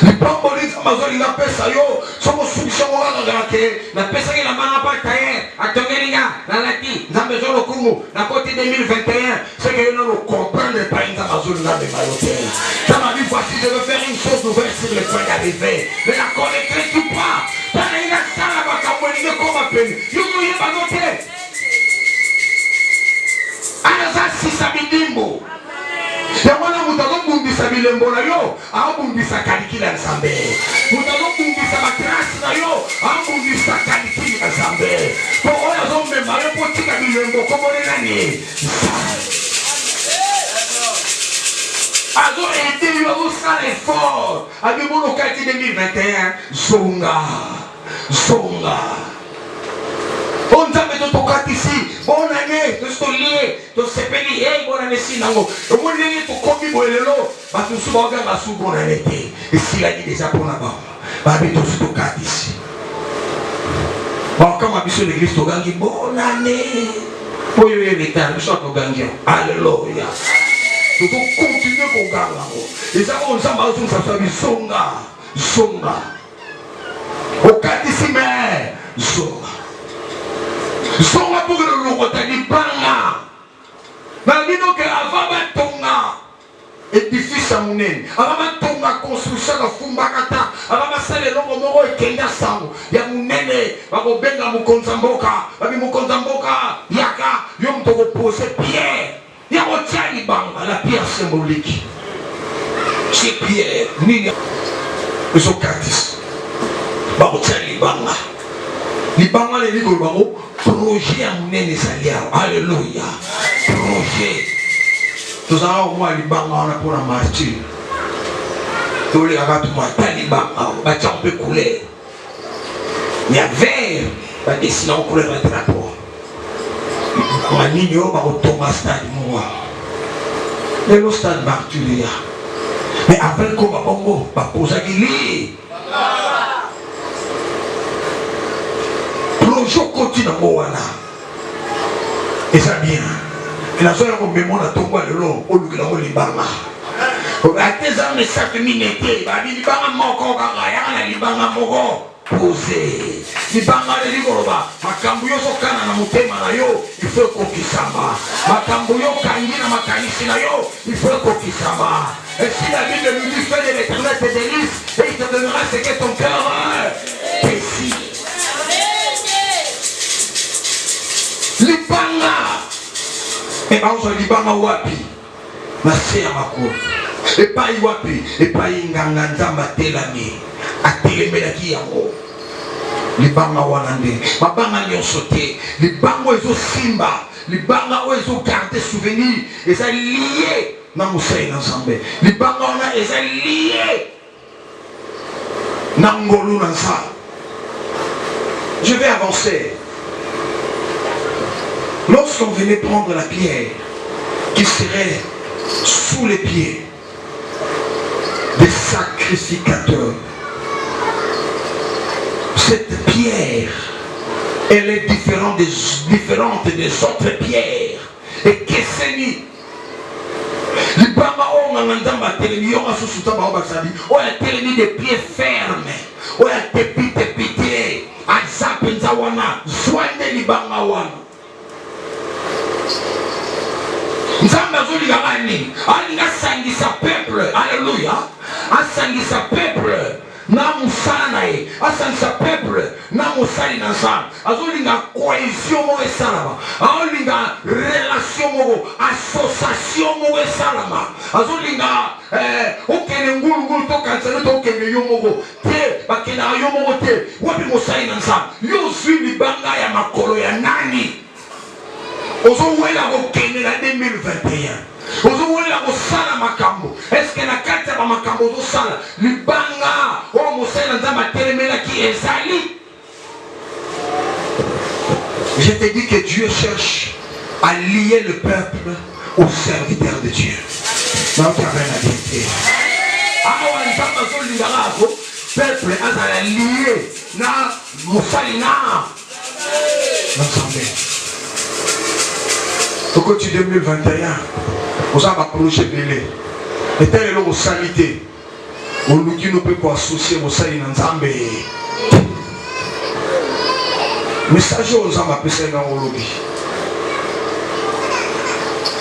Les pambos les ambassades les gars pesa yo, soko suki soko gara ke na pesa ke la manga pa tayer, atongelinga na lati, zambezo lo kumu na côté 2021, c'est que nous comprendre pas une ambassade là de mayoté. Ça m'a dit voici je veux faire une chose nouvelle sur le point d'arriver. Mais la connaîtrais tu pas? T'as une sala ba kabonige comme appel. Yo yo ba noter. Anaza sisabidimbo. Yamana mutalo bundisa bilembo na yo, a bundisa kalikila nsambe. Mutalo bundisa matrasi na yo, a bundisa kalikila nsambe. Ko oya zombe mare potika bilembo komone nani. Azo aider yo au effort. Avec mon localité 2021, Zonga. On t'a mis ton cas ici. Bonne année, tu es lié, tu es payé, bonne année si nango. Et moi lié tu commis boelelo, bah tu sois bien ma sous bonne année. Et s'il a dit déjà pour là-bas, bah mais tu es ton cas ici. Bon comme ma mission l'église tu gagnes bonne année. Pour y l'état, je suis au gagner. Alléluia. Tu dois continuer pour gagner. Et ça on s'en va sur sa famille Zonga. Au cas ici mais Zonga pour le rotani banga. Malgré que avant tonga édifice à mounen, avant tonga construction la fumbakata, avant ça les longs moro et kenda sango. Ya mounene, bako benga mukonzamboka, babi mukonzamboka, yaka, yom toko pose pierre. Ya rotiani banga, la pierre symbolique. C'est pierre, nini. Ils ont catis. Bako tiani banga. Libanga les ligos bako. Projet à mon salia. Alléluia. Projet. Nous avons au moins les banques pour la martyre. Tous les gars, tout le monde, les banques, on peut couler. Il y a vert, on va dessiner en couleur de drapeau. On va l'ignorer, on va tomber à stade. Il y a le stade martyr. Mais après, comme on va poser qu'il est. Je continue à moi là. Et ça bien. Et la soirée, on me demande à tomber le long. Au lieu de la libanga. À tes armes, ça fait minété. Bah, libanga moko, gagaya, libanga moko. Posé. Libanga de liboroba. Makambuyo sokana na mutema na yo. Il faut qu'on kisama. Makambuyo kangina makanisi na yo. Il faut qu'on kisama. Et si la Bible nous dit fais de l'éternel tes délices, et il te donnera ce que ton cœur désire. Libanga. Et on se libanga wapi. Ma sœur mako. Et pas wapi. Et pas inganga nzamba telami. Atelemela ki yango. Libanga wanande. Mabanga nyonso te. Libanga ezo simba. Libanga ezo garder souvenir. Et ça lié na mosali na nzambe. Libanga wana eza lié na ngolu na nzambe. Je vais avancer. Lorsqu'on venait prendre la pierre qui serait sous les pieds des sacrificateurs, cette pierre, elle est différente des autres pierres. Et qu'est-ce que c'est? Libanga on a telemi on a sous taba obasadi on a telemi des pieds fermes on a tepite azapenza wana zwande libanga wana nzamba zoli gani alinga sangisa peuple. Alléluia. Asangisa peuple na musana e asangisa peuple na musali na nzambe azolinga cohésion mo esalama azolinga relation mo association mo esalama azolinga okene ngulu to kansana to okene yo moko te bakena yo moko te wapi musali na nzambe yo zwi libanga ya makolo ya nani ozowela okene na 2021 ozowela kosala makambo. Est-ce que na kati ya makambo ozosala libanga o mosala nzambe atelemelaki ezali? Je te dis que Dieu cherche à lier le peuple aux serviteurs de Dieu. Awa nzambe azolingaka ako peuple azala lié na mosali na nzambe. Au côté 2021, vous avez un projet belé. Et tel est le salité. On nous dit nous pouvons associer au sali Nzambe. Message aux hommes appelés dans le lobby.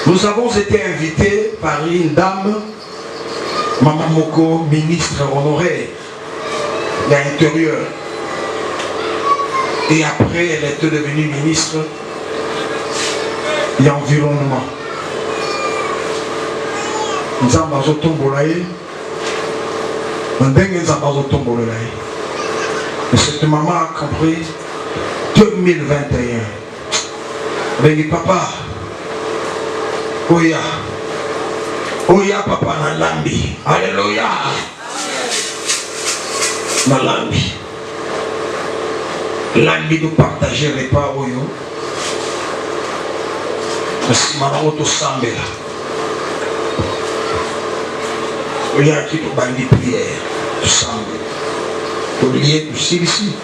Nous avons été invités par une dame, Maman Moko, ministre honoraire de l'Intérieur. Et après, elle était devenue ministre et environnement. Nous avons tombé et cette maman a compris 2021. Mais papa, Oya, Oya papa Nalambi, alléluia, Nalambi, Lambi de partager les pas Oyo. Si maman auto sambela, Oya qui te bandi prière, tu sembles, tu lié tu sais ici.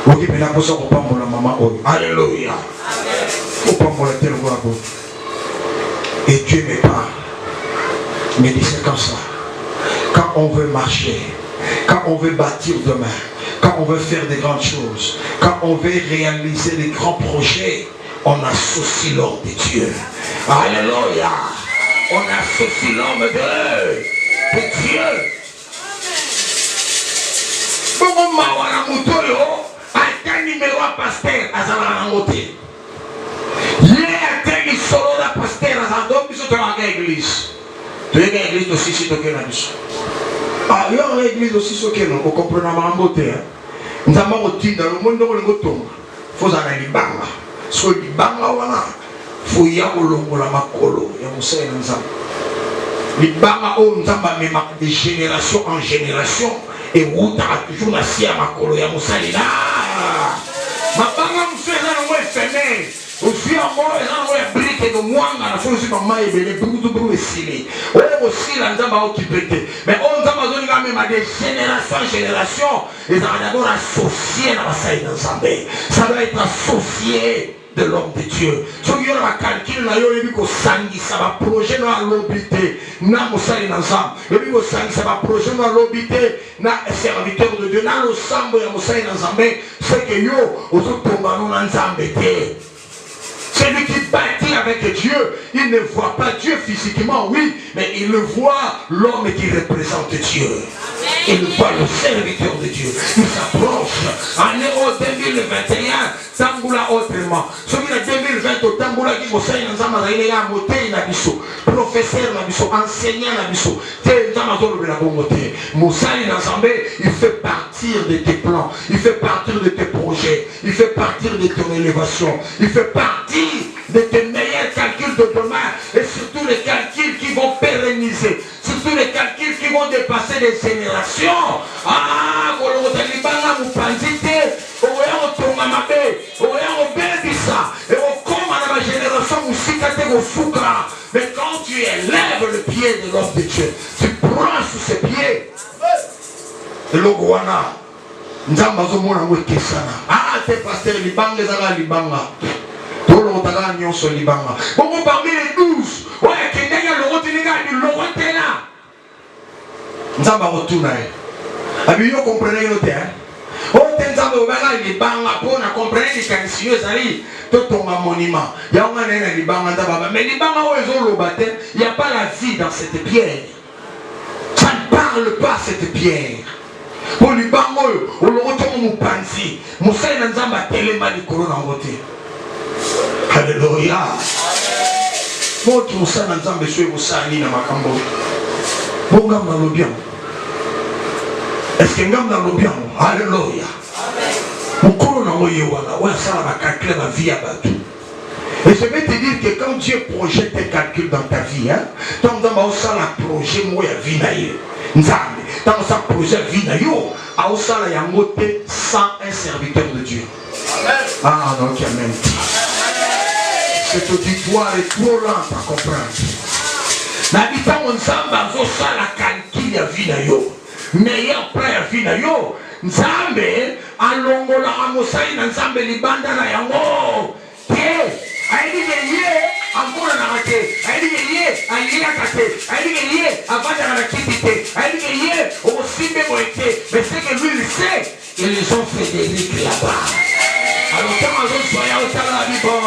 Ok, mais la personne au pambo la maman Oyo, alléluia, au pambo la telle voix. Et Dieu me parle. Mais dit c'est comme ça. Quand on veut marcher, quand on veut bâtir demain, quand on veut faire de grandes choses, quand on veut réaliser des grands projets, on associe l'homme de Dieu. Alléluia. On associe l'homme de Dieu. Bon, mawana mutoyo, ata numéro à pasteur, azala nangote. Yé solo la pasteur azando biso to la église. Tu es l'église aussi si tu es là biso. Ah, yo l'église aussi so que non, on comprend mambote. Nzamba otinda le monde ngo ngotonga. Faut ana libanga. So libanga wana. Faut ya kolongola makolo ya musena nzamba. Libanga o nzamba mema de génération en génération et wuta toujours na sia makolo ya musalina. Mabanga musena ngo efeme. Aussi en moi, on est brique de moi, on a fait aussi maman et les brou et silé. On est aussi là, on a occupé. Mais on a besoin de même à des générations en génération. Ils ont d'abord associé dans la salle d'ensemble. Ça doit être associé de l'homme de Dieu. Ce qui est le calcul, ça va projet dans l'obité, dans le salle d'ensemble. Et puis, ça va projet dans l'obité, dans le serviteur de Dieu, dans le sambo et le salle d'ensemble. C'est que yo, aux autres tombons dans l'ensemble. Celui qui bâtit avec Dieu, il ne voit pas Dieu physiquement, oui, mais il le voit l'homme qui représente Dieu. Il voit le serviteur de Dieu. Il s'approche. En héros 2021, Tamboula autrement. Celui de 2020, au Tamboula qui conseille dans Zama, il est à moté, professeur, enseignant, il fait partir de tes plans, il fait partir de tes projets, il fait partir de ton élévation, il fait partie de tes meilleurs calculs de demain et surtout les calculs qui vont pérenniser passer des générations. Ah, kolokota libanga mupanzite, oya otonga mabe, oya obebisa, et okoma na ma génération musikate kofuka. Mais quand tu élèves le pied de l'homme de Dieu, tu prends sous ses pieds. Et l'ogwana, nzamba zomona mwekesana. Ah, t'es pasteur libanga ezala libanga. Tolo otaka nyonso libanga. Bongo parmi les 12, ouais, kendenya lokotinga di lokotena. Nzamba rotuna e. Abi yo comprenez yo te hein? O te nzamba obanga libanga pona comprendre les canisieux ezali totonga monument. Ya nga nena libanga nzamba. Mais libanga o ezoloba te, il y a pas la vie dans cette pierre. Ça ne parle pas cette pierre. Pour lui bango, on le retourne mon panzi. Moussa et Nzamba telema di corona ngote. Alléluia. Moi tu Moussa Nzamba sué Moussa ni na makambo. Bongam na lobian. Est-ce que ngam na lobian? Alléluia. Mon corona ngoye wala, ouais ça va calculer la vie à batu. Et je vais te dire que quand Dieu projette tes calculs dans ta vie, hein, tant que ça la projet moi ya vie na yo. Nzambe, tant ça projet vie na yo, a ça la yangote sans un serviteur de Dieu. Amen. Ah non, amen. Cet auditoire est trop lent à comprendre. N'habitant mon Nzamba, ça la calcul ya vie na yo. Meilleur plan ya vie na yo. Nzambe, alongola amosai na Nzambe libanda na yango. Aïe, encore un arrêté. Aïe, avant la quitté. Aïe, aussi mémoité. Mais c'est que lui, il sait. Ils ont Frédéric là-bas. Alors, quand on a soyé au Talabi, bon,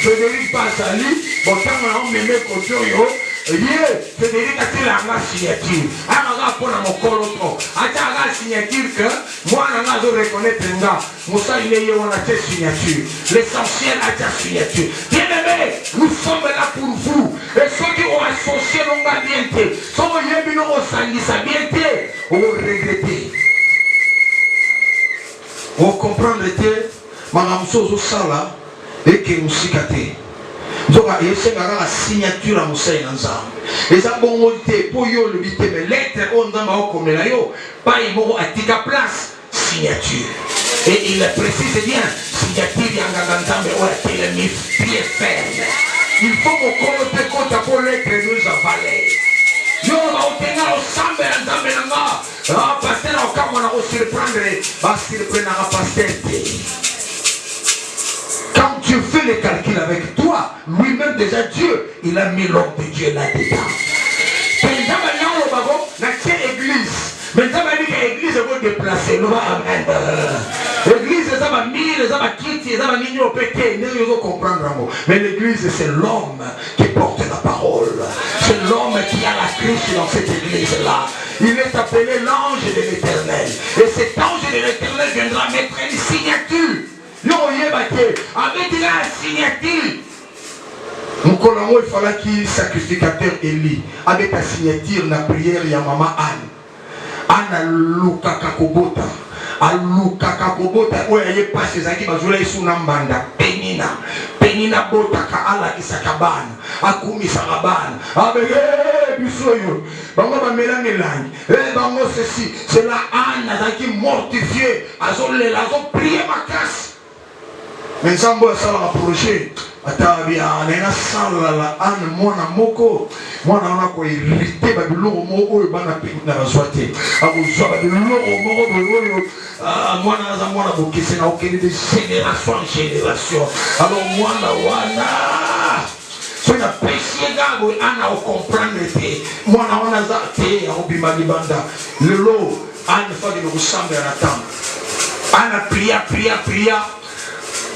Frédéric passe à lui. Bon, quand on a mis Kotoyo, Frédéric a tiré la signature. Alors, on a mon coloton. A signature que moi, on a reconnaître un gars. Moussa, il est on a tes signatures. L'essentiel a ta signature. Bien-aimés, nous sommes là pour vous. Et ceux qui ont associé l'on a bien été. Ceux qui ont associé bien été, on regretter. On comprend le thé, madame Sozo Sala, et que nous sikate. Donc, il y a une signature à Moussa et Nzamba. Et ça, bon, pour yo le bité, mais lettre, on a comme la yo, pas il faut à tika place, signature. Et il précise bien, signature, il y a un Nzamba, on a été mis pied ferme. Il faut qu'on colote contre pour lettre nous avaler. Yo, on va obtenir ensemble Nzamba. Ah, pasteur, quand on a aussi reprendre, parce qu'il prendra pasteur. Quand Dieu fait les calculs avec toi, lui-même déjà Dieu, il a mis l'homme de Dieu là-dedans. Église. Maintenant, il dit que l'église va déplacer. L'église, ça va mille, ça va quitter, ça va mignon péter. Nous devons comprendre. Mais l'église, c'est l'homme qui porte la parole. C'est l'homme qui a la Christ dans cette église-là. Il est appelé l'ange de l'Éternel. Et cet ange de l'Éternel viendra mettre une signature. Avec la signature. Mon colonel, il fallait qu'il sacrificateur Élie. Avec la signature, la prière, il y a maman Anne. Anne a Luka Kakobota. A Luka Kakobota. Où il y a pas ces acquis, mais je l'ai Nambanda. Penina. Penina Bota Kaala Isakaban. Akumi Saraban. Avec Bissoyo. Bango va mélanger langue. Bango ceci. C'est la Anne qui mortifiée. Azolé, azol prié ma casse. Mais Nzambo a sala projet. Atabia nena sala la ane mwana moko mwana wana ko irrité ba biloko moko oyo bana pekina bazwate abuzwa ba biloko moko boyo mwana za mwana bokese na okende de génération en génération. Alors mwana wana so na péché gabo ana o comprendre te mwana wana za te obima libanda lelo ane fa de ressemble à la temple ana pria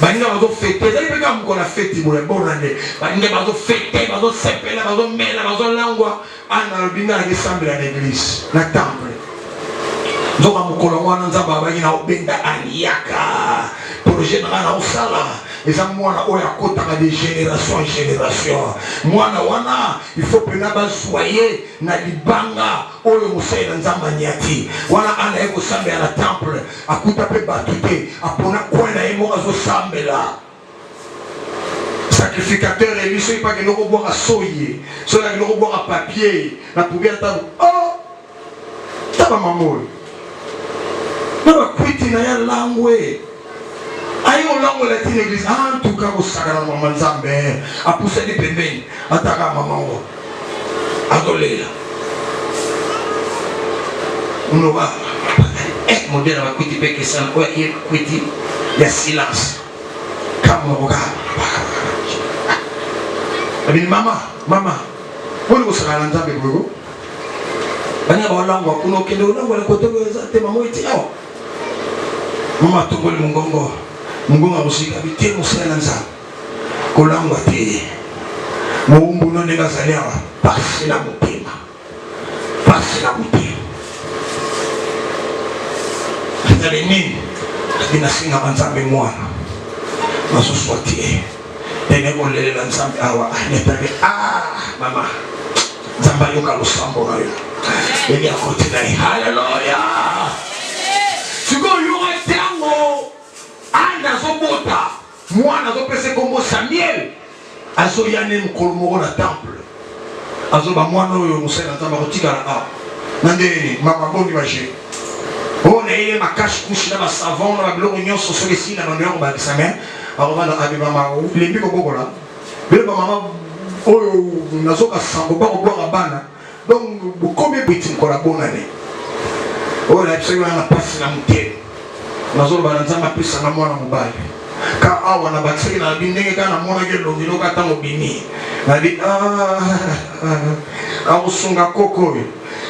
Baninga bazo fêter, ça veut dire qu'on a fêté pour les bonnes années. Baninga bazo fêter, bazo s'épeler, bazo mêler, bazo langua. Ana albina qui semble à l'église, la temple. Donc à mon colonel Nzamba bagina obenda aliaka. Pour le général na osala. Et ça moi na oya kota de génération en génération. Moi na wana, il faut que na soyez na libanga oyo musai Nzamba nyati. Wana ana eko sambe à la temple, akuta pe batute, apona kwenda emo azo sambe là. Sacrificateur et lui, c'est pas que nous boire à soyer, c'est que nous boire à papier, la poubelle à oh, na ba mamoyo na ba kwiti na ya langwe ayo lango la tine église en tout cas au sakana mama nzambe a pousser des pembeni ataka mamango adolela uno ba modèle va kwiti peke sana kwa kwiti ya silence kama boga abini mama woni ko sakana nzambe bwego banya ba lango kuno kende lango la kotogo za tema moiti awo mama tongoli mungongo mungonga musika bitye musala nzambe kolangwa te muumbu no nega zaliawa pasi na mupima azali nini binasinga banzambe mwana masoswati tene kolelela nzambe awa netabe mama nzambe ayoka losambo na yo eli akoti na ye haleluya sikoyo etango anda azobota mwana azopesa kombo Samuel azoyane mokolo moko na temple azoba mwana oyo mosala nzambe akotikala awa na ndeni mamabondi baje on a ma cache couche na ba savon na ba biloko nyonso soki esi na bano yango bakisa me akobanda abeba mao lembi kobokola bele ba mama oyo nazoka sango bakobwaka bana donc bokomi ebwiti mkola bonane oyo na biso na pasi na motema nazoloba na nzambe apesanga mwana mobali ka awa na bakisaki na bi ndenge kaka namonaki elongiloka ntango bimi nabi akosunga koko oyo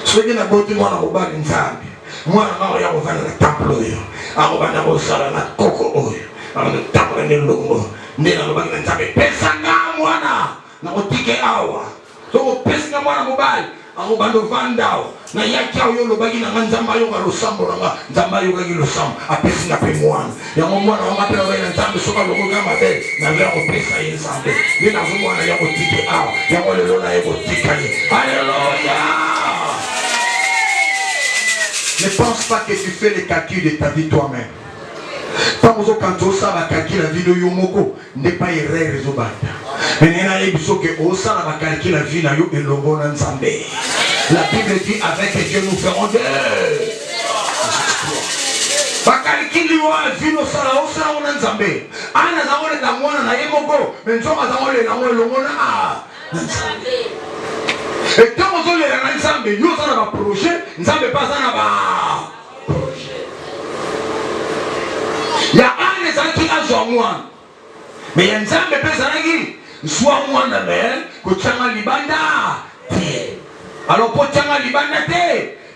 soki naboti mwana mobali nzambe mwana nao ya kovanda na temple oyo akobanda kosala na koko oyo akotambola nelongo nde nalobaki na nzambe pesanga mwana nakotike awa sokopesinga mwana mobali akobanda ovanda awa na yaki awo yo olobaki nanga nzambe ayoka losambo nanga nzambe ayokaki losambo apesinga mpe mwana yango mwana wanga mpe nabai na nzambe soki alokoka mabe naza ya kopesa ye nzambe nde nazomwana ya kotike awa yango lelo na ye kotika ye alleluya. Ne pense pas que tu fais les calculs de ta vie toi-même. Quand tu as calculé la vie de Yomoko, n'est pas erreur les obata. Mais il y a des gens qui ont calculé la vie de Yomoko. La Bible dit avec Dieu nous ferons deux. Calculer la vie de Yomoko. Ana zaole na mwana na Yomoko, mais nzoka zaole na mwana longona et quand vous avez un ensemble, nous avons un projet, nous n'avons pas un projet. Il y a un des qui a joué moi. Mais il y a un ensemble qui soit moi na mel, que tchanga libanda. Alors pour tchanga libanda te,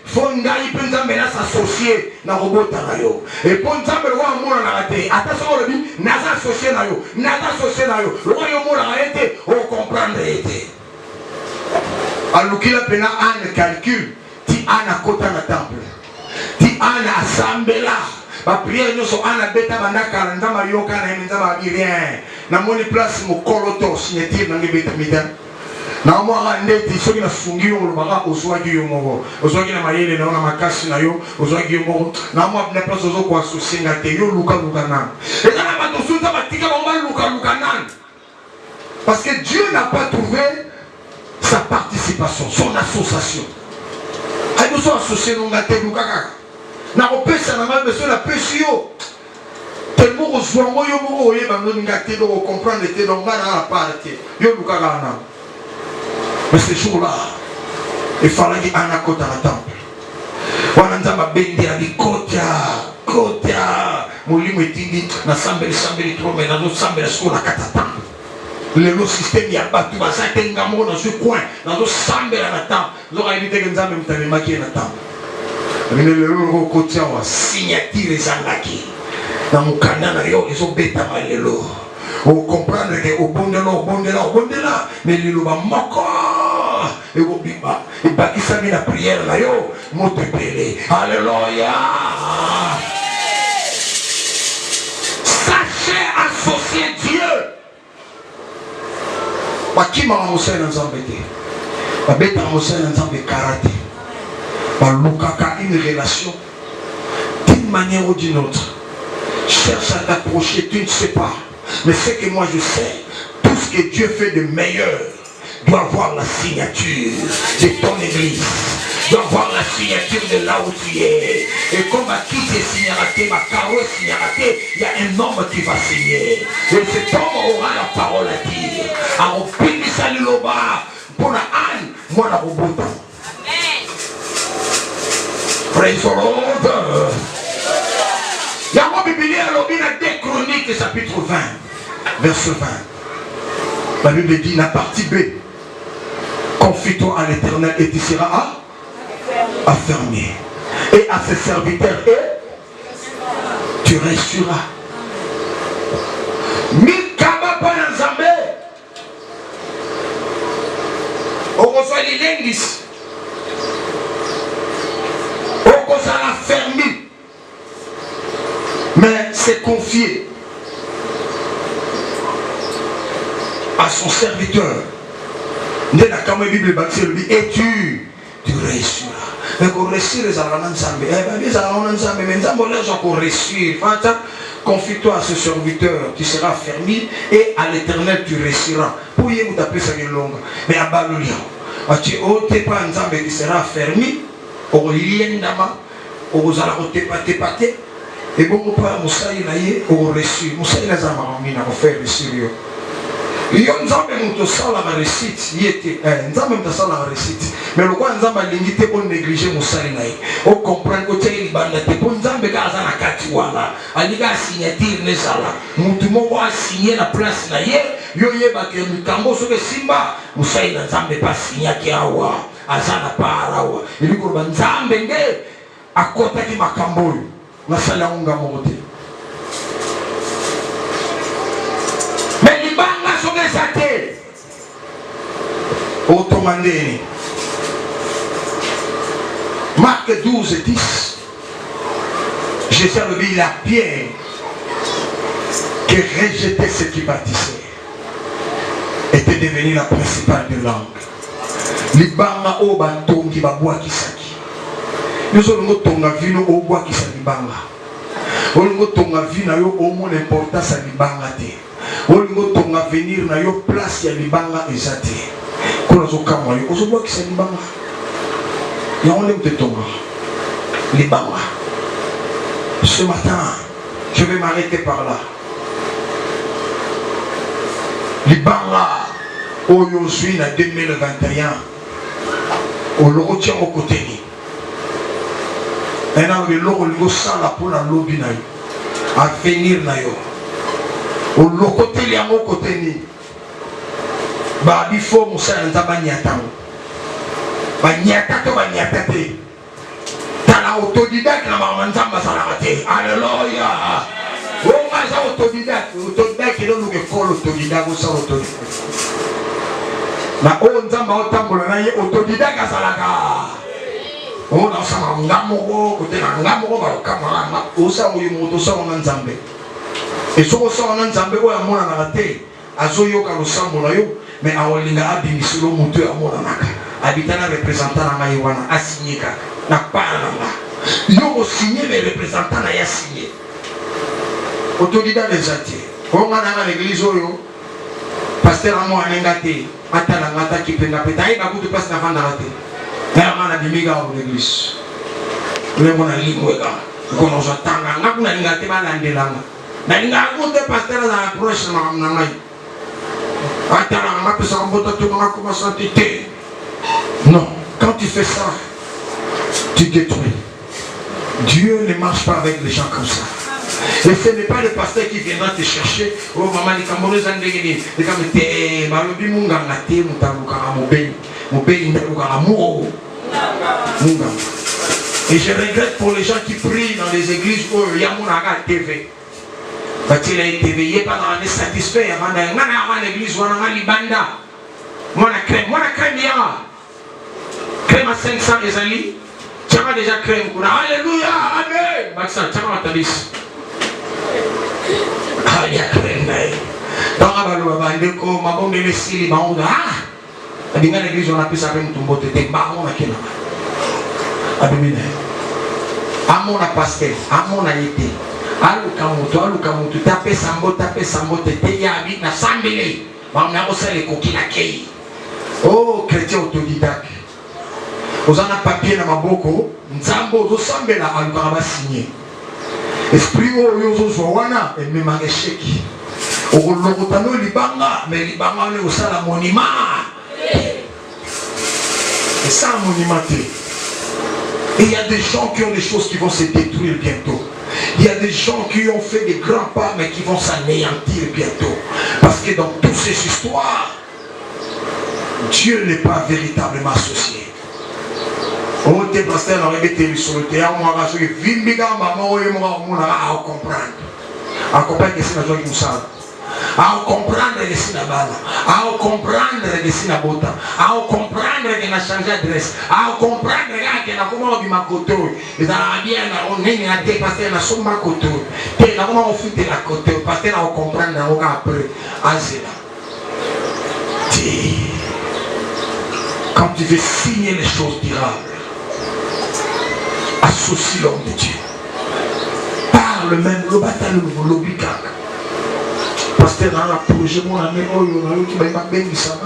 faut ngai pensambe na s'associer na robot na yo. Et pour nzambe le roi mona na te, attention le bi, na s'associer na yo, Le roi yo mona na te, on comprendre te. Alukila pena ana calcul ti ana kota na temple ti ana assemblea ba prière nyoso ana beta bandaka ndama yoka na nzamba bien na moni place mokolo to signature na ngebeta mida na mwa ndeti soki na fungi yo lobaka ozwaki yo moko ozwaki na mayele na makasi na yo ozwaki yo moko na mwa na place ozo ko associer ngate yo luka na et na ba to sunza batika ba luka nan parce que Dieu n'a pas trouvé sa participation, son association. Elle nous a associés dans la tête. Na opesa na mal monsieur la pesio. Tellement au soir yo mo oye ba no ngate do comprendre te donc na partie. Yo luka na. Mais ce jour-là, il fallait qu'il ana kota na temple. Wana nzamba bendi ya kota. Molimo etindi na sambeli trome na no sambeli skola katata. Le système ya batu basatenga mo dans ce coin dans ce sambe la temps nous avons évité que nzambe mutane maki na temps mais le loro kotia wa signature zangaki na mukanda na yo ezo beta malelo o comprendre que au bondela mais le ba moko e go biba e bakisa mi la prière na yo moto pele alléluia. Sachez associer Dieu. Bakima mosala nzambe te babeta mosala nzambe karate balukaka une relation d'une manière ou d'une autre. Cherche à t'approcher, tu ne sais pas, mais ce que moi je sais, tout ce que Dieu fait de meilleur doit avoir la signature de ton église. doit avoir la signature de là où tu es. Et comme à qui c'est signé, ma carreau est signé, il y a un homme qui va signer. Et cet homme aura la parole à dire. Alors, pini saliloba, pour la âne, moi la robote. Praise the Lord. Il y a un Bible, il y a 2 Chroniques, chapitre 20, verset 20. La Bible dit, la partie B, confie-toi à l'Éternel et tu seras affermi. Et à ses serviteurs, et tu réussiras. Mikaba Panazambe. On reçoit les lendis. On reçoit la fermée. Mais c'est confié à son serviteur. Et tu réussiras. Mais qu'on réussisse les Arananzambe. Les Arananzambe, mais qu'on réussisse. Confie-toi à ce serviteur, tu seras affermi et à l'Éternel tu réussiras. Pour y vous taper ça longue. Mais à Baloulia, tu n'es pas un Nzambe qui sera affermi. Au lien d'ama, au zalarote pate. Et bon, pas Moussaï naïe, au reçu. Moussaï n'a jamais remis à faire le sérieux. Yon Nzambe muto sala la récite, yete Nzambe muto sala la récite. Mais le quoi Nzambe limité pour négliger Moussaï naïe. On comprend que tu es libanda te pour Nzambe gaza na kati wana. Aliga signature ne sala. Mutu mo wa signer la place naïe. Yo yeba ke mukambo soke simba. Moussaï na Nzambe pas signer ki awa. Azana pa arawa. Ili ko Nzambe nge akota ki makambo. Na sala unga mote. Mais libanga soke sate. Otomandeni. Marc 12 et 10. Je servis la pierre qui rejetait ceux qui bâtissaient. Était devenue la principale de langue. Libanga oba tongi babwa kisaki. Nous avons tonga vino oba kisaki libanga. Nous tonga vino yo omo l'importance à libanga te. Nous tonga venir na yo place ya libanga ezate. Kuna zokamwa yo ozoba kisaki libanga. Il y a un de tonga. Libanga. Ce matin, je vais m'arrêter par là. Libanga, aujourd'hui, en 2021, au logo tient au côté. Et là, le logo sala pour la lobby na yo. À venir na yo. Au logo tient au côté. Bah, il faut moussa n'tabanyatang. Banyata to banyata te. Tala autodidacte na mamanzamba salate. Alléluia. Oh ma sa autodidacte qui donne le col autodidacte ou sa autodidacte. Na o nzamba otambola na ye autodidacte asalaka. On a sama ngamo ko te ngamo ba kamala o sa mo yumoto sa na nzambe. Et so sa na nzambe o ya mona na te. Azoyo ka lo sambo na yo mais awolinga abimisilo mutu ya mona naka. Habitana représentant na Yohana a signé kaka na pas na yo signé les représentants na ya signé autodidacte les athées on a dans l'église oyo pasteur amo anengate atala ngata kipenga peta ina kutu passe na vanda rate na mana dimiga au l'église le mona limweka kono zotanga ngakuna ngate balandelanga na ngakute pasteur na approche na ngai atala ngata sa mbota tu ngakuma santité. Non, quand tu fais ça, tu détruis. Dieu ne marche pas avec les gens comme ça. Et ce n'est pas le pasteur qui viendra te chercher. Oh maman, les Camerounais ont dit, les Camerounais, Malobi Munganga, Moutalouka, Mobei, Moutalouka, et je regrette pour les gens qui prient dans les églises où il y a mon TV. Va-t-il être éveillé par un satisfait avant l'église où on a libanda. Moi, la crème, crème à 500 ezali. Tu as déjà crème. Alléluia, amen. Maxime, tu as ma ah, il y a crème. Dans la balou, ma bonne de l'essai, ma bonne. Ah, dans l'église, on a pu savoir que tu es baron à Kena. Abimine. Amon a pasteur, amon a été. Alukamutu, taper sambo, te yabi, na sambele. On a aussi les coquilles à Kei. Oh, chrétien autodidacte. Aux en a papier dans ma boko, Nzambo, aux sambela, à l'ouara signé. Esprit au yozo zowana, et même un échec. Au lorotano libanga, mais libanga on est au sala monument. Et ça, un monumenté. Et il y a des gens qui ont des choses qui vont se détruire bientôt. Il y a des gens qui ont fait des grands pas, mais qui vont s'anéantir bientôt. Parce que dans toutes ces histoires, Dieu n'est pas véritablement associé. On te pasteur dans les sur le théâtre, on va se dire, Vimbiga, maman, on va comprendre. À comprendre que c'est la joie qui nous salve. À comprendre que c'est la balle. À comprendre que c'est la botte. À comprendre que n'a changé d'adresse. À comprendre que n'a comment on ma côté. Et dans la bien, on est né parce que n'a son ma côté. Et là comment on fait de la côté parce que on comprend on va après. Azela. Quand tu veux signer les choses durables, associe l'homme de Dieu. Parle même le bataille l'obligate. Pasteur dans la projet mon ami qui m'a bien dit ça.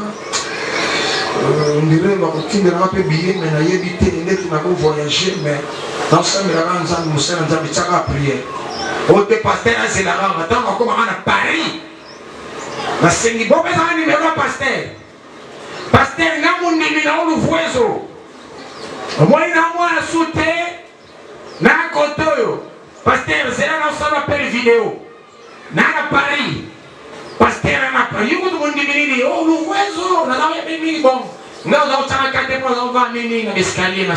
On dirait que tu n'as pas billet mais n'a évité de n'a pas voyager mais dans ça mais là nous nous sommes dans prier. Au pasteur c'est la rame attends comment on a Paris. Na sengi bon mais un numéro pasteur. Pasteur n'a mon numéro le voisin. Moi il a moi sauter na kotoyo. Pasteur c'est là on s'en appelle vidéo. Na Paris. Pasteur n'a pas eu de mon numéro. Oh le voisin, on a même mis bon. Nous avons tant qu'à pour on va mener dans l'escalier là.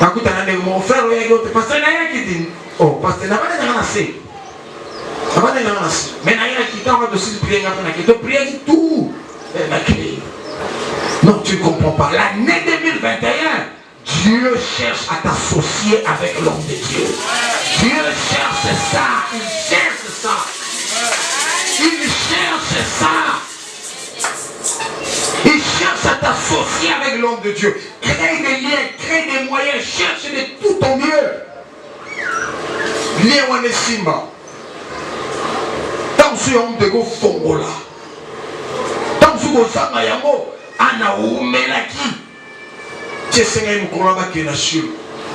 Écoute mon frère il y a pasteur n'a qui dit. Oh pasteur n'a pas de ramasser. Mais qui t'a aussi prier prier tout. Non, tu ne comprends pas. L'année 2021, Dieu cherche à t'associer avec l'homme de Dieu. Dieu cherche ça. Il cherche ça. Il cherche ça. Il cherche à t'associer avec l'homme de Dieu. Crée des liens, crée des moyens, cherche de tout ton mieux. Lien on est simba. Tant que homme de go fongola. Tant que go sanga yango ana umelaki. Tiesenga mukolo ba kena sur.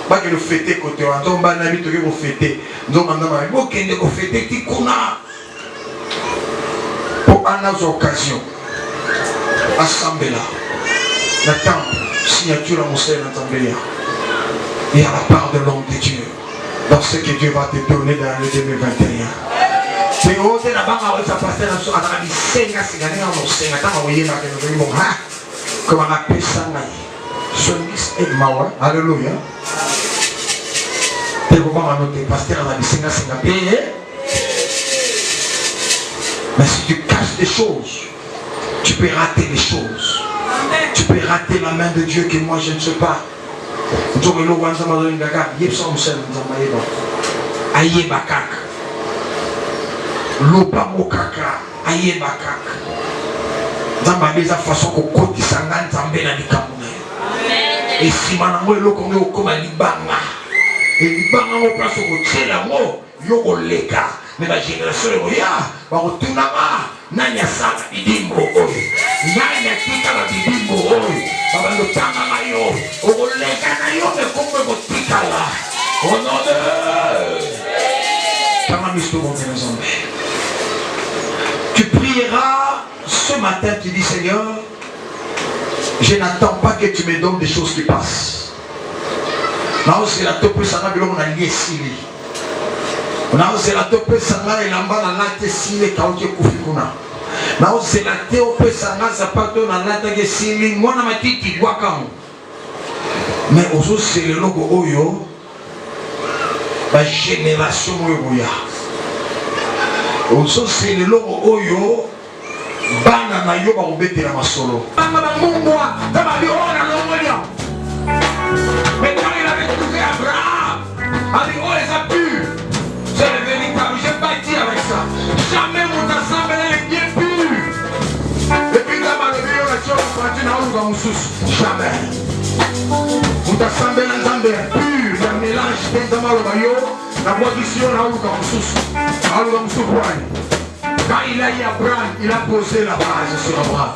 Ba ke le fêter côté wa ndomba na bito ke ko fêter. Ndomba na ba bo kende ko fêter ti kuna. Pour en occasion. Assemblée là. La temple, signature à mon Seigneur l'Assemblée. Et à la part de l'homme de Dieu. Dans ce que Dieu va te donner dans l'année 2021. C'est où c'est la banque à ça passer dans ce à la senga signature à mon Seigneur. Tant envoyer là que nous voyons ha. Comme on appelle ça là. Sonis et Mawa. Alléluia. Tu peux pas noter pasteur à la senga signature. Mais si tu caches des choses, tu peux rater les choses. Tu peux rater la main de Dieu que moi je ne sais pas. Et si maintenant le Congo comme libanga et libanga au place au tchela mo yo leka mais la génération ya ba otunama nanya sala bidimbo oyo nanya tika la bidimbo oyo baba no tanga mayo o leka na yo me kombe ko tika la au nom de Tama misto bon ensemble. Tu prieras ce matin, tu dis Seigneur, je n'attends pas que tu me donnes des choses qui passent. Non, c'est la tope sana bilo on a lié sili. Non, c'est la tope sana et lamba na late sili kauke kufikuna. Non, c'est la tope sana zapato na late sili mwana matiti wakamu. Mais aussi c'est le logo oyo la génération oyo. Aussi c'est le logo oyo bana na yo ba obete na masolo. Bana ba mungwa, tama bi ona longolia. Mais quand il avait trouvé Abraham, a dit oh les a pu. C'est le véritable, j'ai bâti avec ça. Jamais mon assemblée n'est bien pur. Et puis là bas le bio la chose parti na uga mususu. Jamais. Mon assemblée na nzambe pur, ya mélange dans malo ba yo, na boisson na uga mususu. Aluga mususu kwani. Quand il a eu Abraham, il a posé la base sur Abraham.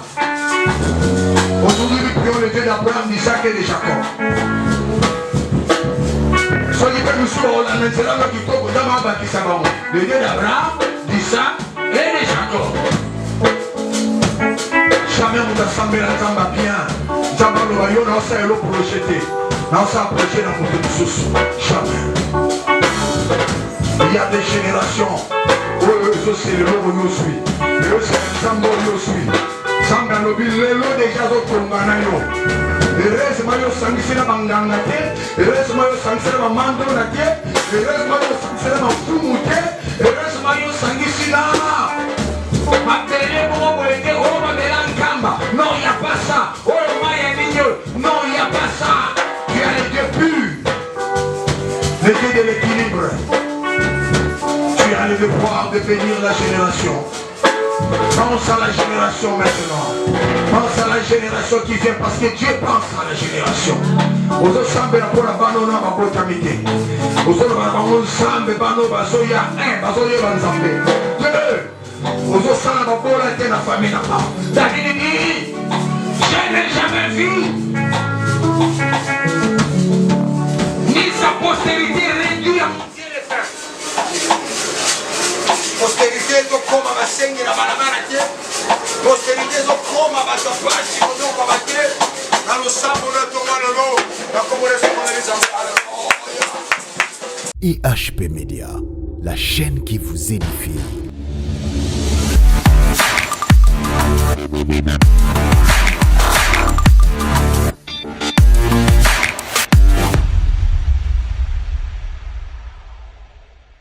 Aujourd'hui, nous prions le Dieu d'Abraham, d'Isaac et de Jacob. Soyez pas nous sur la nzela qui toko dama bakisa bango. Le Dieu d'Abraham, d'Isaac et de Jacob. Jamais on t'a semblé la tamba bien. Tamba le royaume, on s'est projeté. On s'est approché dans mon sous. Jamais. Il y a des générations. Oh, c'est le lot où nous suis. C'est un sambo où suis. Samba no bilelo déjà d'autres nganayo. Le reste mayo sangisina bangangate. Le reste mayo sangisina mamando nate. Le reste mayo sangisina mafumute. Le reste mayo sangisina. Matele como boete o madelan kamba. Non, il n'y a pas ça. Oh, maya mignon. Non, il n'y a pas ça. Tu as les deux purs. Les deux de l'équilibre. Tu as le devoir de bénir la génération. Pense à la génération maintenant. Pense à la génération qui vient parce que Dieu pense à la génération. Aux autres sambe la pour la banana ma botamité. Aux autres banana sambe bano basoya un basoya banzambe. Deux. Aux autres sambe la pour la terre la famille n'a pas. David dit, je n'ai jamais vu ni sa postérité réduite à moitié les fins. Postérité ezokoma basengela balabala te. Postérité ezokoma bato pasi kodokoma te. Na losambo na tonga lelo na komolesa kona lezambe. IHP Media, la chaîne qui vous édifie.